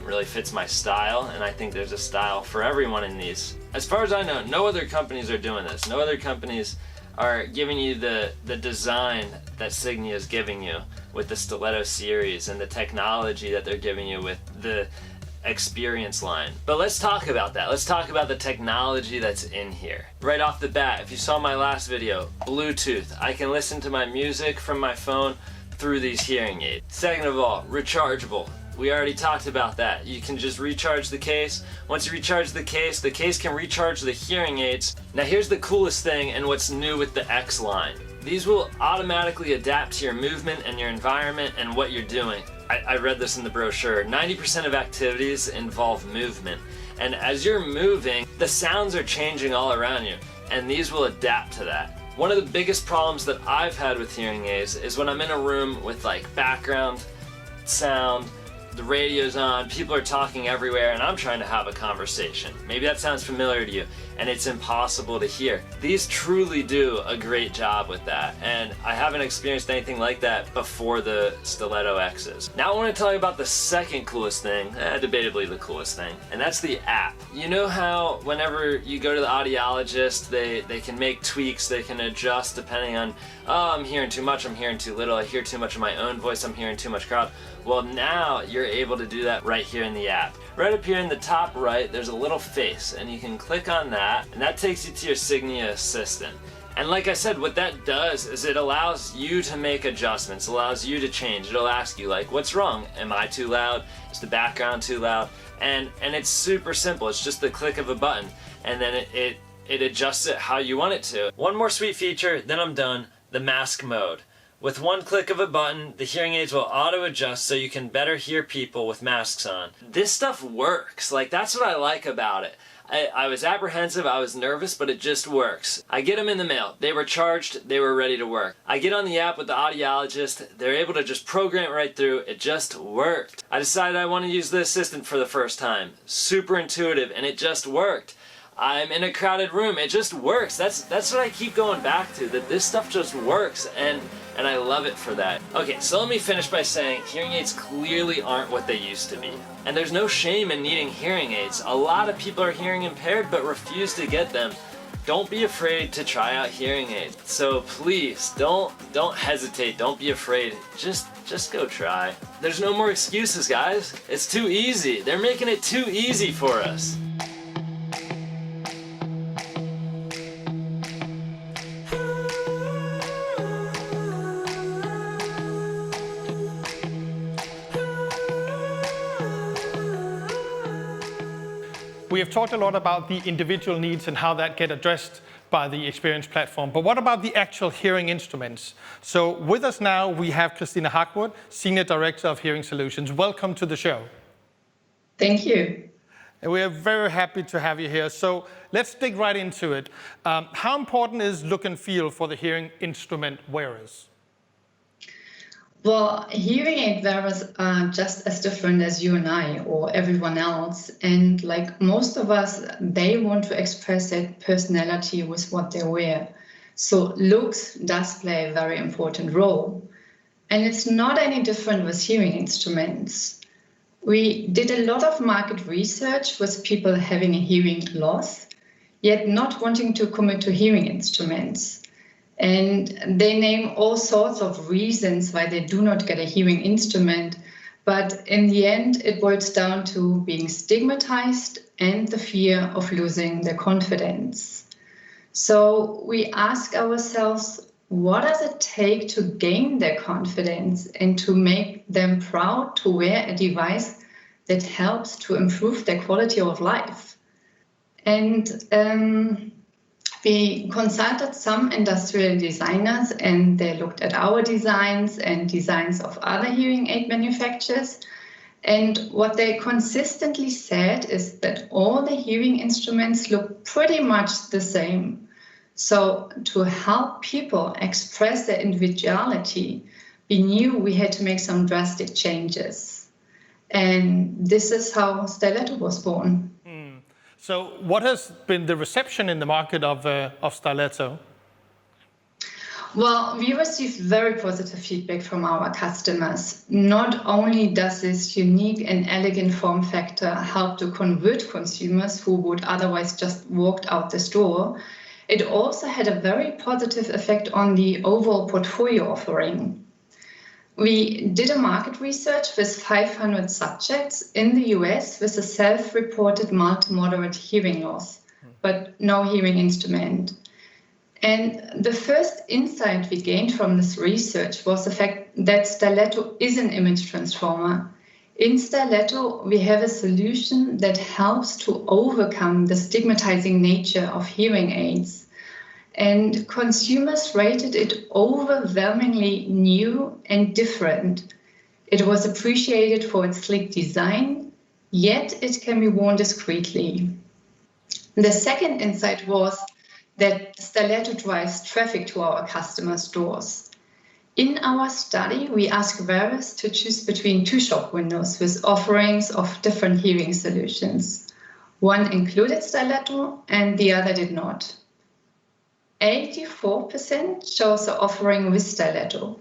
Really fits my style, and I think there's a style for everyone in these. As far as I know, no other companies are doing this. No other companies are giving you the design that Signia is giving you with the Stiletto series and the technology that they're giving you with the Experience line. But let's talk about that. Let's talk about the technology that's in here. Right off the bat, if you saw my last video, Bluetooth. I can listen to my music from my phone through these hearing aids. Second of all, rechargeable. We already talked about that. You can just recharge the case. Once you recharge the case can recharge the hearing aids. Now here's the coolest thing and what's new with the X line. These will automatically adapt to your movement and your environment and what you're doing. I read this in the brochure. 90% of activities involve movement. And as you're moving, the sounds are changing all around you. And these will adapt to that. One of the biggest problems that I've had with hearing aids is when I'm in a room with like background sound, the radio's on, people are talking everywhere, and I'm trying to have a conversation. Maybe that sounds familiar to you, and it's impossible to hear. These truly do a great job with that, and I haven't experienced anything like that before the Stiletto X's. Now I want to tell you about the second coolest thing, debatably the coolest thing, and that's the app. You know how whenever you go to the audiologist, they can make tweaks, they can adjust depending on, oh, I'm hearing too much, I'm hearing too little, I hear too much of my own voice, I'm hearing too much crowd. Well, now you're able to do that right here in the app. Right up here in the top right, there's a little face, and you can click on that, and that takes you to your Signi Assistant. And like I said, what that does is it allows you to make adjustments, allows you to change. It'll ask you, like, what's wrong? Am I too loud? Is the background too loud? And it's super simple. It's just the click of a button, and then it adjusts it how you want it to. One more sweet feature, then I'm done, the mask mode. With one click of a button, the hearing aids will auto-adjust so you can better hear people with masks on. This stuff works. Like, that's what I like about it. I was apprehensive, I was nervous, but it just works. I get them in the mail. They were charged, they were ready to work. I get on the app with the audiologist, they're able to just program it right through, it just worked. I decided I want to use the Assistant for the first time. Super intuitive, and it just worked. I'm in a crowded room, it just works. That's what I keep going back to, that this stuff just works, and I love it for that. Okay, so let me finish by saying hearing aids clearly aren't what they used to be. And there's no shame in needing hearing aids. A lot of people are hearing impaired but refuse to get them. Don't be afraid to try out hearing aids. So please, don't hesitate, don't be afraid. Just go try. There's no more excuses, guys. It's too easy. They're making it too easy for us. We have talked a lot about the individual needs and how that get addressed by the Experience platform. But what about the actual hearing instruments? So with us now, we have Christina Hackwood, Senior Director of Hearing Solutions. Welcome to the show. Thank you. And we are very happy to have you here. So let's dig right into it. How important is look and feel for the hearing instrument wearers? Well, hearing aid wearers are just as different as you and I or everyone else. And like most of us, they want to express their personality with what they wear. So looks does play a very important role. And it's not any different with hearing instruments. We did a lot of market research with people having a hearing loss, yet not wanting to commit to hearing instruments. And they name all sorts of reasons why they do not get a hearing instrument. But in the end, it boils down to being stigmatized and the fear of losing their confidence. So we ask ourselves, what does it take to gain their confidence and to make them proud to wear a device that helps to improve their quality of life? And we consulted some industrial designers, and they looked at our designs and designs of other hearing aid manufacturers. And what they consistently said is that all the hearing instruments look pretty much the same. So to help people express their individuality, we knew we had to make some drastic changes. And this is how Styletto was born. So what has been the reception in the market of Styletto? Well, we received very positive feedback from our customers. Not only does this unique and elegant form factor help to convert consumers who would otherwise just walked out the store, it also had a very positive effect on the overall portfolio offering. We did a market research with 500 subjects in the US with a self-reported mild to moderate hearing loss, but no hearing instrument. And the first insight we gained from this research was the fact that Styletto is an image transformer. In Styletto, we have a solution that helps to overcome the stigmatizing nature of hearing aids. And consumers rated it overwhelmingly new and different. It was appreciated for its sleek design, yet it can be worn discreetly. The second insight was that Styletto drives traffic to our customer stores. In our study, we asked wearers to choose between two shop windows with offerings of different hearing solutions. One included Styletto and the other did not. 84% chose the offering with Styletto,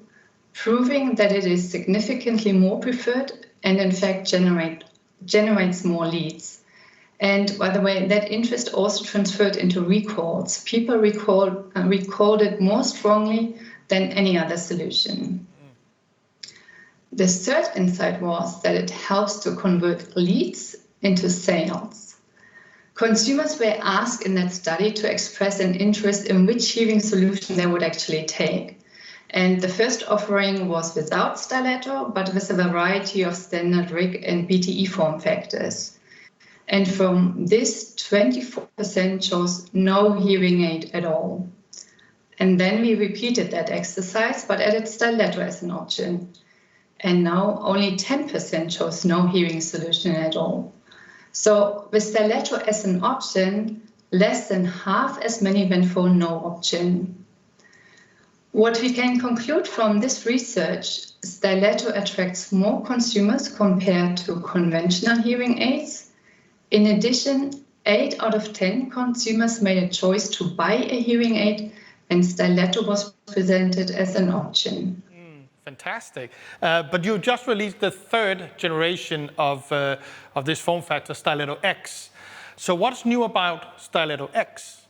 proving that it is significantly more preferred and in fact generates more leads. And by the way, that interest also transferred into recalls. People recalled it more strongly than any other solution. The third insight was that it helps to convert leads into sales. Consumers were asked in that study to express an interest in which hearing solution they would actually take. And the first offering was without Styletto, but with a variety of standard RIG and BTE form factors. And from this, 24% chose no hearing aid at all. And then we repeated that exercise, but added Styletto as an option. And now only 10% chose no hearing solution at all. So with Styletto as an option, less than half as many went for no option. What we can conclude from this research, Styletto attracts more consumers compared to conventional hearing aids. In addition, 8 out of 10 consumers made a choice to buy a hearing aid, and Styletto was presented as an option. Fantastic. But you just released the third generation of this form factor, Styletto X. So what's new about Styletto X?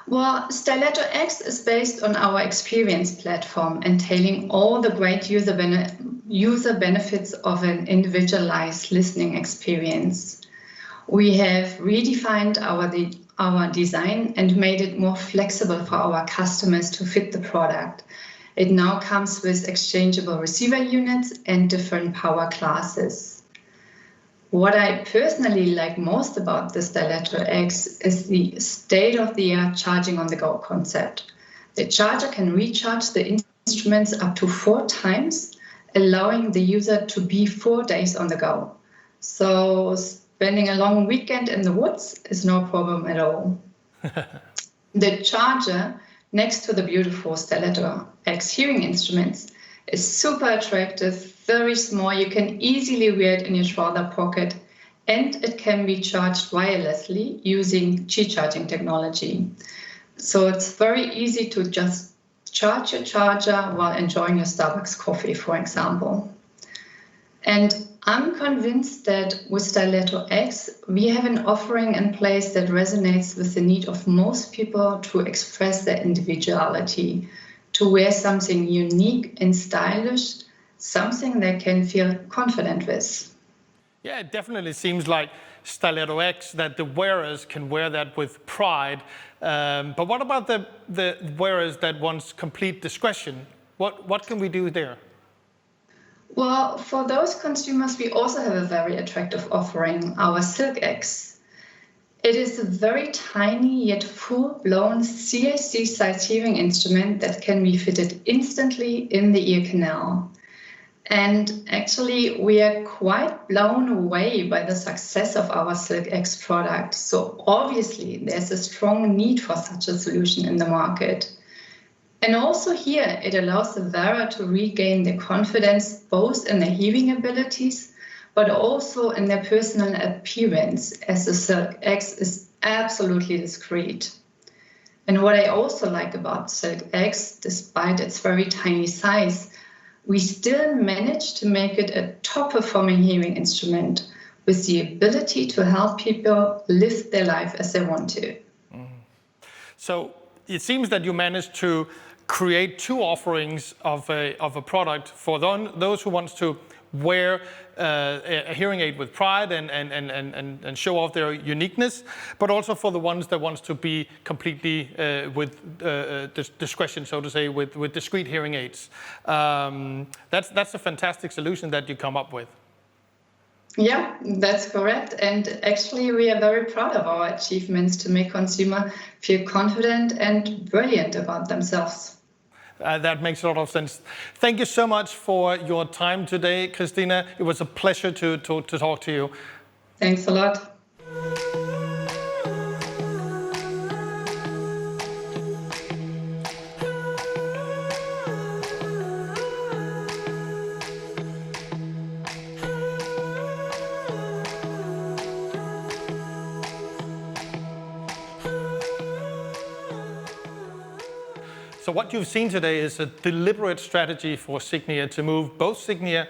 Well, Styletto X is based on our experience platform, entailing all the great user benefits of an individualized listening experience. We have redefined our design and made it more flexible for our customers to fit the product. It now comes with exchangeable receiver units and different power classes. What I personally like most about the Styletto X is the state-of-the-art charging on the go concept. The charger can recharge the instruments up to 4 times, allowing the user to be 4 days on the go. So spending a long weekend in the woods is no problem at all. The charger next to the beautiful Styletto X hearing instruments is super attractive, very small. You can easily wear it in your shoulder pocket, and it can be charged wirelessly using Qi charging technology. So it's very easy to just charge your charger while enjoying your Starbucks coffee, for example. And I'm convinced that with Styletto X, we have an offering in place that resonates with the need of most people to express their individuality, to wear something unique and stylish, something they can feel confident with. Yeah, it definitely seems like Stiletto X, that the wearers can wear that with pride. But what about the wearers that wants complete discretion? What can we do there? Well, for those consumers, we also have a very attractive offering, our Silk X. It is a very tiny yet full-blown CAC-sized hearing instrument that can be fitted instantly in the ear canal. And actually, we are quite blown away by the success of our Silk X product. So obviously, there's a strong need for such a solution in the market. And also here, it allows the wearer to regain their confidence both in their hearing abilities, but also in their personal appearance, as the Silk X is absolutely discreet. And what I also like about Silk X, despite its very tiny size, we still managed to make it a top-performing hearing instrument with the ability to help people live their life as they want to. So it seems that you managed to create two offerings of a product for those who wants to wear a hearing aid with pride and show off their uniqueness, but also for the ones that wants to be completely with discretion, so to say, with discrete hearing aids. That's a fantastic solution that you come up with. Yeah, that's correct. And actually, we are very proud of our achievements to make consumers feel confident and brilliant about themselves. That makes a lot of sense. Thank you so much for your time today, Christina. It was a pleasure to talk to you. Thanks a lot. So what you've seen today is a deliberate strategy for Signia to move both Signia,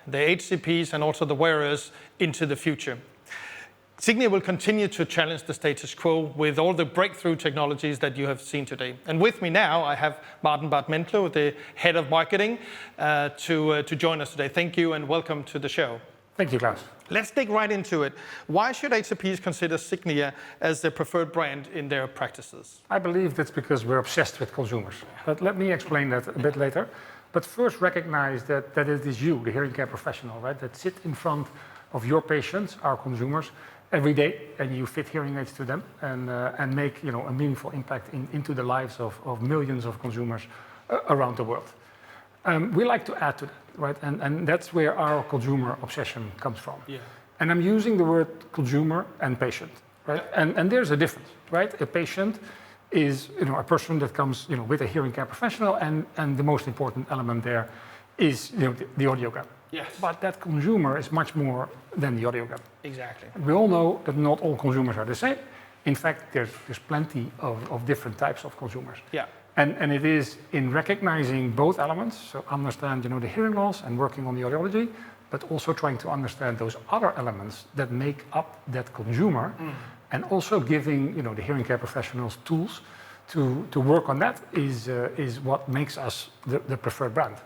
the HCPs, and also the wearers into the future. Signia will continue to challenge the status quo with all the breakthrough technologies that you have seen today. And with me now, I have Martin Bartmentlo, the head of marketing, to join us today. Thank you and welcome to the show. Thank you, Klaus. Let's dig right into it. Why should HCPs consider Signia as their preferred brand in their practices? I believe that's because we're obsessed with consumers. But let me explain that a bit later. But first recognize that it is you, the hearing care professional, right, that sit in front of your patients, our consumers, every day, and you fit hearing aids to them and make a meaningful impact into the lives of millions of consumers around the world. We like to add to that, right? And that's where our consumer obsession comes from. Yeah. And I'm using the word consumer and patient, right? Yeah. And there's a difference, right? A patient is a person that comes with a hearing care professional, and the most important element there is the audiogram. Yes. But that consumer is much more than the audiogram. Exactly. We all know that not all consumers are the same. In fact, there's plenty of different types of consumers. Yeah. And it is in recognizing both elements, so understand the hearing loss and working on the audiology, but also trying to understand those other elements that make up that consumer, and also giving the hearing care professionals tools to work on that is what makes us the preferred brand.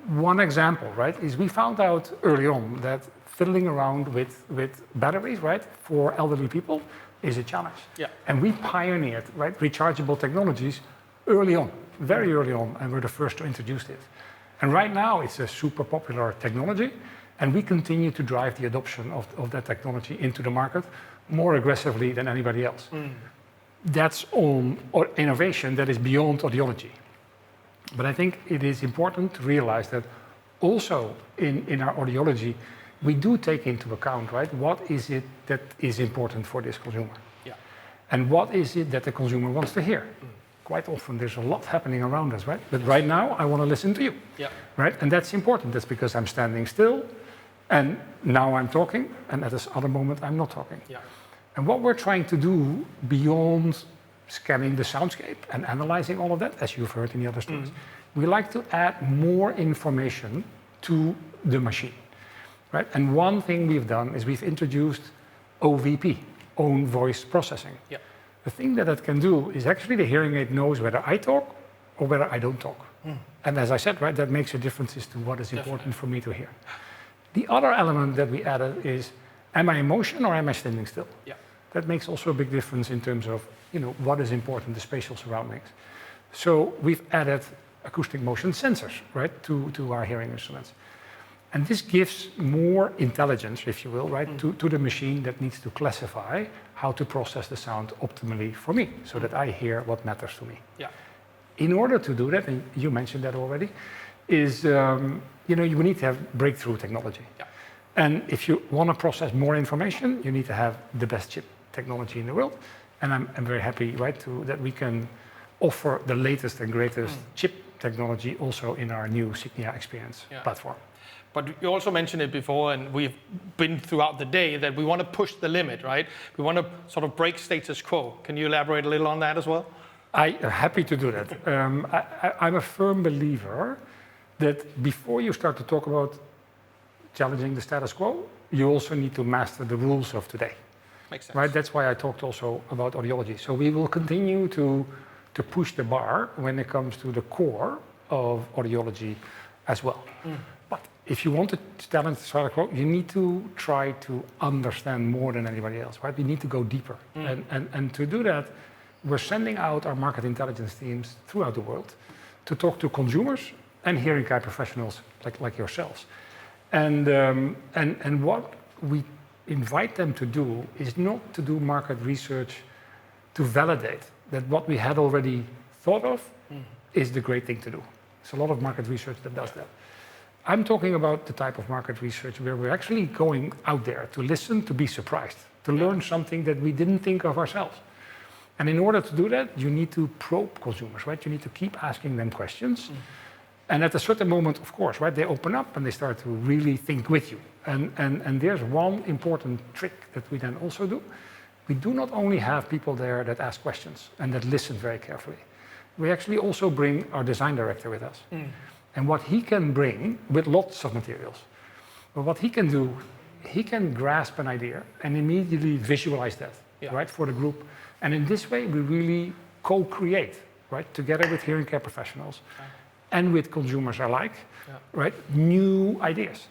One example, right, is we found out early on that fiddling around with batteries, right, for elderly people is a challenge. Yeah. And we pioneered, right, rechargeable technologies early on, very early on, and we're the first to introduce it. And right now it's a super popular technology, and we continue to drive the adoption of that technology into the market more aggressively than anybody else. That's on innovation that is beyond audiology. But I think it is important to realize that also in our audiology, we do take into account, right, what is it that is important for this consumer? Yeah. And what is it that the consumer wants to hear? Quite often there's a lot happening around us, right? But right now I want to listen to you, yeah. Right? And that's important. That's because I'm standing still, and now I'm talking, and at this other moment I'm not talking. Yeah. And what we're trying to do beyond scanning the soundscape and analyzing all of that, as you've heard in the other stories, we like to add more information to the machine, right? And one thing we've done is we've introduced OVP, own voice processing. Yeah. The thing that it can do is actually the hearing aid knows whether I talk or whether I don't talk. And as I said, right, that makes a difference as to what is important for me to hear. The other element that we added is Am I in motion or am I standing still? Yeah. That makes also a big difference in terms of what is important, the spatial surroundings. So we've added acoustic motion sensors, right, to our hearing instruments. And this gives more intelligence, if you will, right, to the machine that needs to classify how to process the sound optimally for me, so that I hear what matters to me. Yeah. In order to do that, and you mentioned that already, is you need to have breakthrough technology. Yeah. And if you want to process more information, you need to have the best chip technology in the world. And I'm very happy, right, that we can offer the latest and greatest chip technology also in our new Signia Experience platform. But you also mentioned it before, and we've been throughout the day, that we want to push the limit, right? We want to sort of break status quo. Can you elaborate a little on that as well? I'm happy to do that. I'm a firm believer that before you start to talk about challenging the status quo, you also need to master the rules of today. Makes sense. Right? That's why I talked also about audiology. So we will continue to push the bar when it comes to the core of audiology as well. But if you want to challenge the status quo, you need to try to understand more than anybody else, right? You need to go deeper. And to do that, we're sending out our market intelligence teams throughout the world to talk to consumers and hearing care professionals like yourselves. And what we invite them to do is not to do market research to validate that what we had already thought of is the great thing to do. There's a lot of market research that does that. I'm talking about the type of market research where we're actually going out there to listen, to be surprised, to learn something that we didn't think of ourselves. And in order to do that, you need to probe consumers, right? You need to keep asking them questions. And at a certain moment, of course, right, they open up and they start to really think with you. And there's one important trick that we then also do. We do not only have people there that ask questions and that listen very carefully. We actually also bring our design director with us. And what he can bring with lots of materials, but what he can do, he can grasp an idea and immediately visualize that, right, for the group. And in this way, we really co-create, right, together with hearing care professionals and with consumers alike, right, new ideas.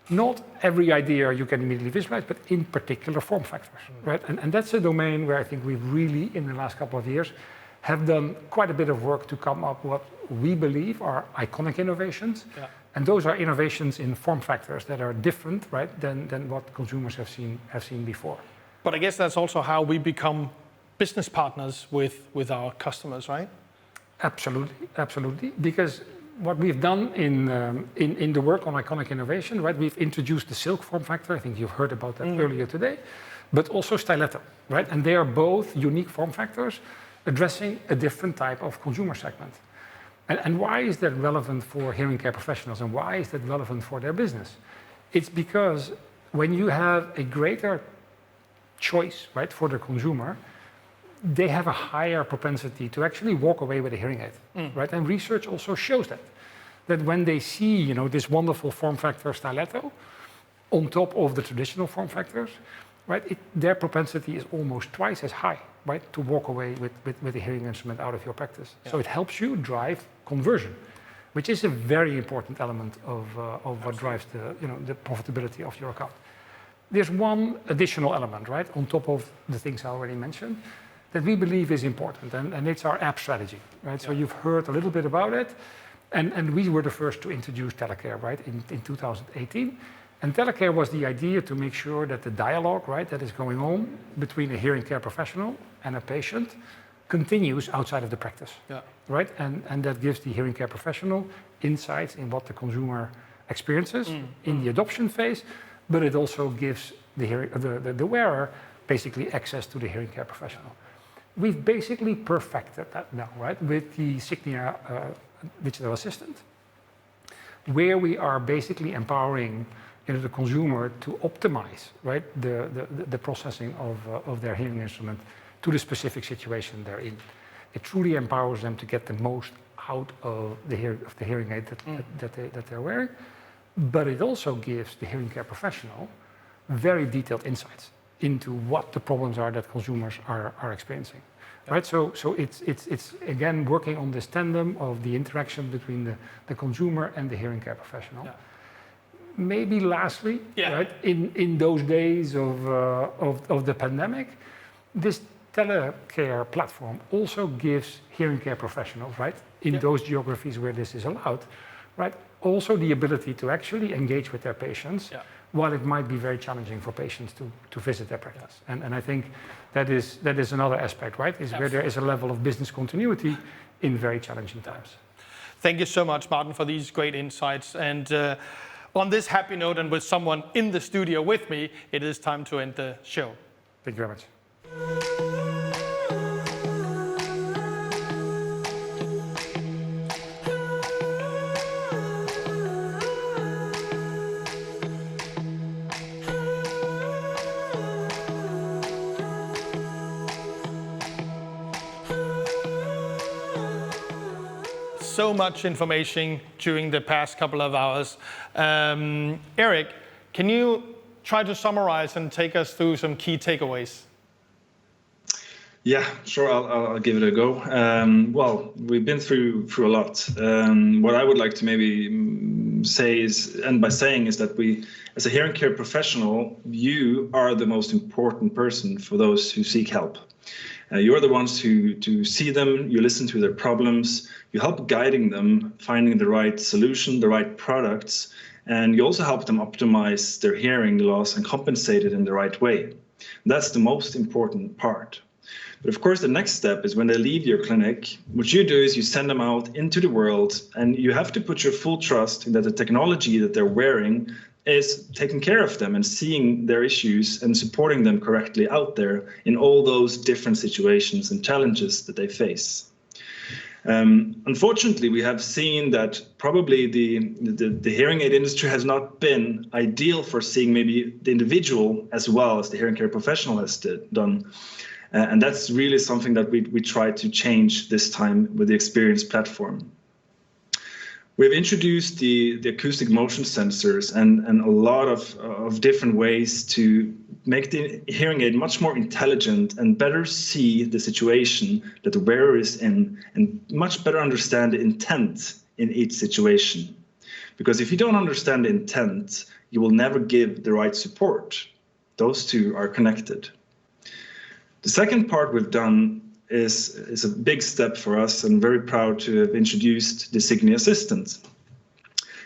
Not every idea you can immediately visualize, but in particular form factors, right? And that's a domain where I think we've really, in the last couple of years, have done quite a bit of work to come up with what we believe are iconic innovations. And those are innovations in form factors that are different, right, than what consumers have seen before. But I guess that's also how we become business partners with our customers, right? Absolutely, absolutely. Because what we've done in the work on iconic innovation, right? We've introduced the silk form factor. I think you've heard about that earlier today, but also stiletto, right? And they are both unique form factors addressing a different type of consumer segment. And why is that relevant for hearing care professionals, and why is that relevant for their business? It's because when you have a greater choice, right, for the consumer, they have a higher propensity to actually walk away with a hearing aid, right? And research also shows that when they see, this wonderful form factor stiletto on top of the traditional form factors, right, their propensity is almost twice as high, right, to walk away with a hearing instrument out of your practice. So it helps you drive conversion, which is a very important element of what drives the profitability of your account. There's one additional element, right, on top of the things I already mentioned, that we believe is important, and it's our app strategy, right? So you've heard a little bit about it, and we were the first to introduce Telecare, right, in 2018. And Telecare was the idea to make sure that the dialogue, right, that is going on between a hearing care professional and a patient continues outside of the practice, right? And that gives the hearing care professional insights in what the consumer experiences in the adoption phase, but it also gives the wearer basically access to the hearing care professional. We've basically perfected that now, right, with the Signia Digital Assistant, where we are basically empowering the consumer to optimize, right, the processing of their hearing instrument to the specific situation they're in. It truly empowers them to get the most out of the hearing aid that they're wearing, but it also gives the hearing care professional very detailed insights into what the problems are that consumers are experiencing, right? So it's again working on this tandem of the interaction between the consumer and the hearing care professional. maybe lastly, Yeah. right, in those days of the pandemic, this Telecare platform also gives hearing care professionals, right, in those geographies where this is allowed, right, also the ability to actually engage with their patients, while it might be very challenging for patients to visit their practice. And I think that is another aspect, right, is where there is a level of business continuity in very challenging times. Thank you so much, Martin, for these great insights. And on this happy note, and with someone in the studio with me, it is time to end the show. Thank you very much. So much information during the past couple of hours. Eric, can you try to summarize and take us through some key takeaways? Yeah, sure. I'll give it a go. Well, we've been through a lot. What I would like to maybe say is that we, as a hearing care professional, you are the most important person for those who seek help. You're the ones who see them, you listen to their problems, you help guiding them, finding the right solution, the right products, and you also help them optimize their hearing loss and compensate it in the right way. That's the most important part. But of course, the next step is when they leave your clinic, what you do is you send them out into the world, and you have to put your full trust in that the technology that they're wearing is taking care of them and seeing their issues and supporting them correctly out there in all those different situations and challenges that they face. Unfortunately, we have seen that probably the hearing aid industry has not been ideal for seeing maybe the individual as well as the hearing care professional has done. And that's really something that we try to change this time with the Experience platform. We've introduced the acoustic motion sensors and a lot of different ways to make the hearing aid much more intelligent and better see the situation that the wearer is in, and much better understand the intent in each situation. Because if you don't understand the intent, you will never give the right support. Those two are connected. The second part we've done is a big step for us, and very proud to have introduced the Signi Assistant.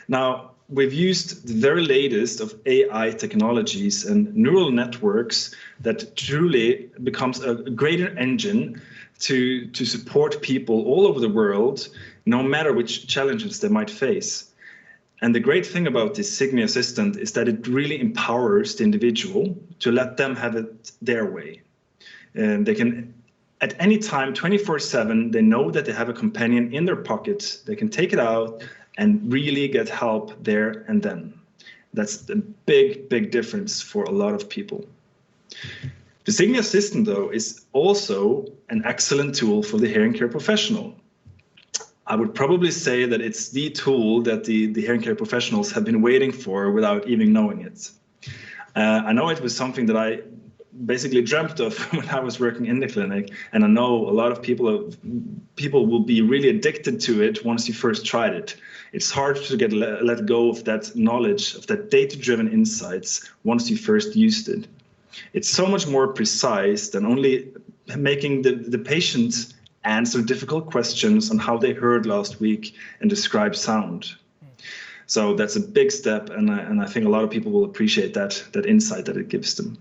Now, we've used the very latest of AI technologies and neural networks that truly becomes a greater engine to support people all over the world, no matter which challenges they might face. And the great thing about this Signi Assistant is that it really empowers the individual to let them have it their way. And they can, at any time, 24/7, they know that they have a companion in their pocket. They can take it out and really get help there and then. That's the big, big difference for a lot of people. The Signi Assistant, though, is also an excellent tool for the hearing care professional. I would probably say that it's the tool that the hearing care professionals have been waiting for without even knowing it. I know it was something that I basically dreamt of when I was working in the clinic, and I know a lot of people will be really addicted to it once you first tried it. It's hard to get let go of that knowledge, of that data-driven insights once you first used it. It's so much more precise than only making the patient answer difficult questions on how they heard last week and describe sound. So that's a big step, and I think a lot of people will appreciate that insight that it gives them.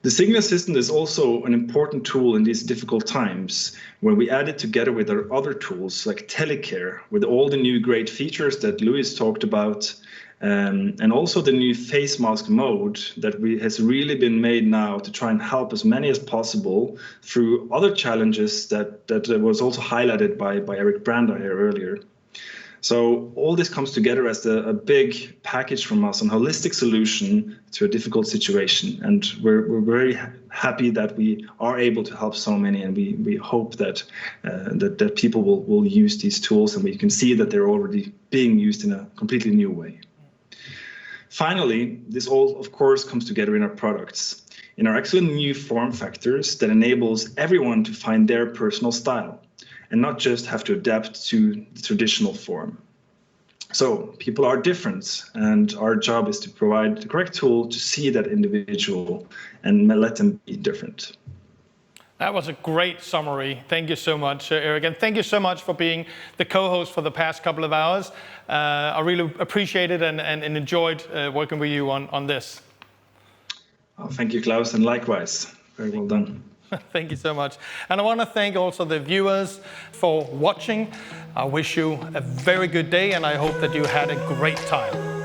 The Signi Assistant is also an important tool in these difficult times when we add it together with our other tools like Telecare, with all the new great features that Louis talked about, and also the new face mask mode that has really been made now to try and help as many as possible through other challenges that was also highlighted by Eric Branda here earlier. So all this comes together as a big package from us, a holistic solution to a difficult situation. And we're very happy that we are able to help so many, and we hope that that people will use these tools, and we can see that they're already being used in a completely new way. Finally, this all, of course, comes together in our products, in our excellent new form factors that enables everyone to find their personal style and not just have to adapt to the traditional form. So people are different, and our job is to provide the correct tool to see that individual and let them be different. That was a great summary. Thank you so much, Eric. And thank you so much for being the co-host for the past couple of hours. I really appreciate it and enjoyed working with you on this. Oh, thank you, Klaus, and likewise. Very well done. Thank you so much. And I want to thank also the viewers for watching. I wish you a very good day, and I hope that you had a great time.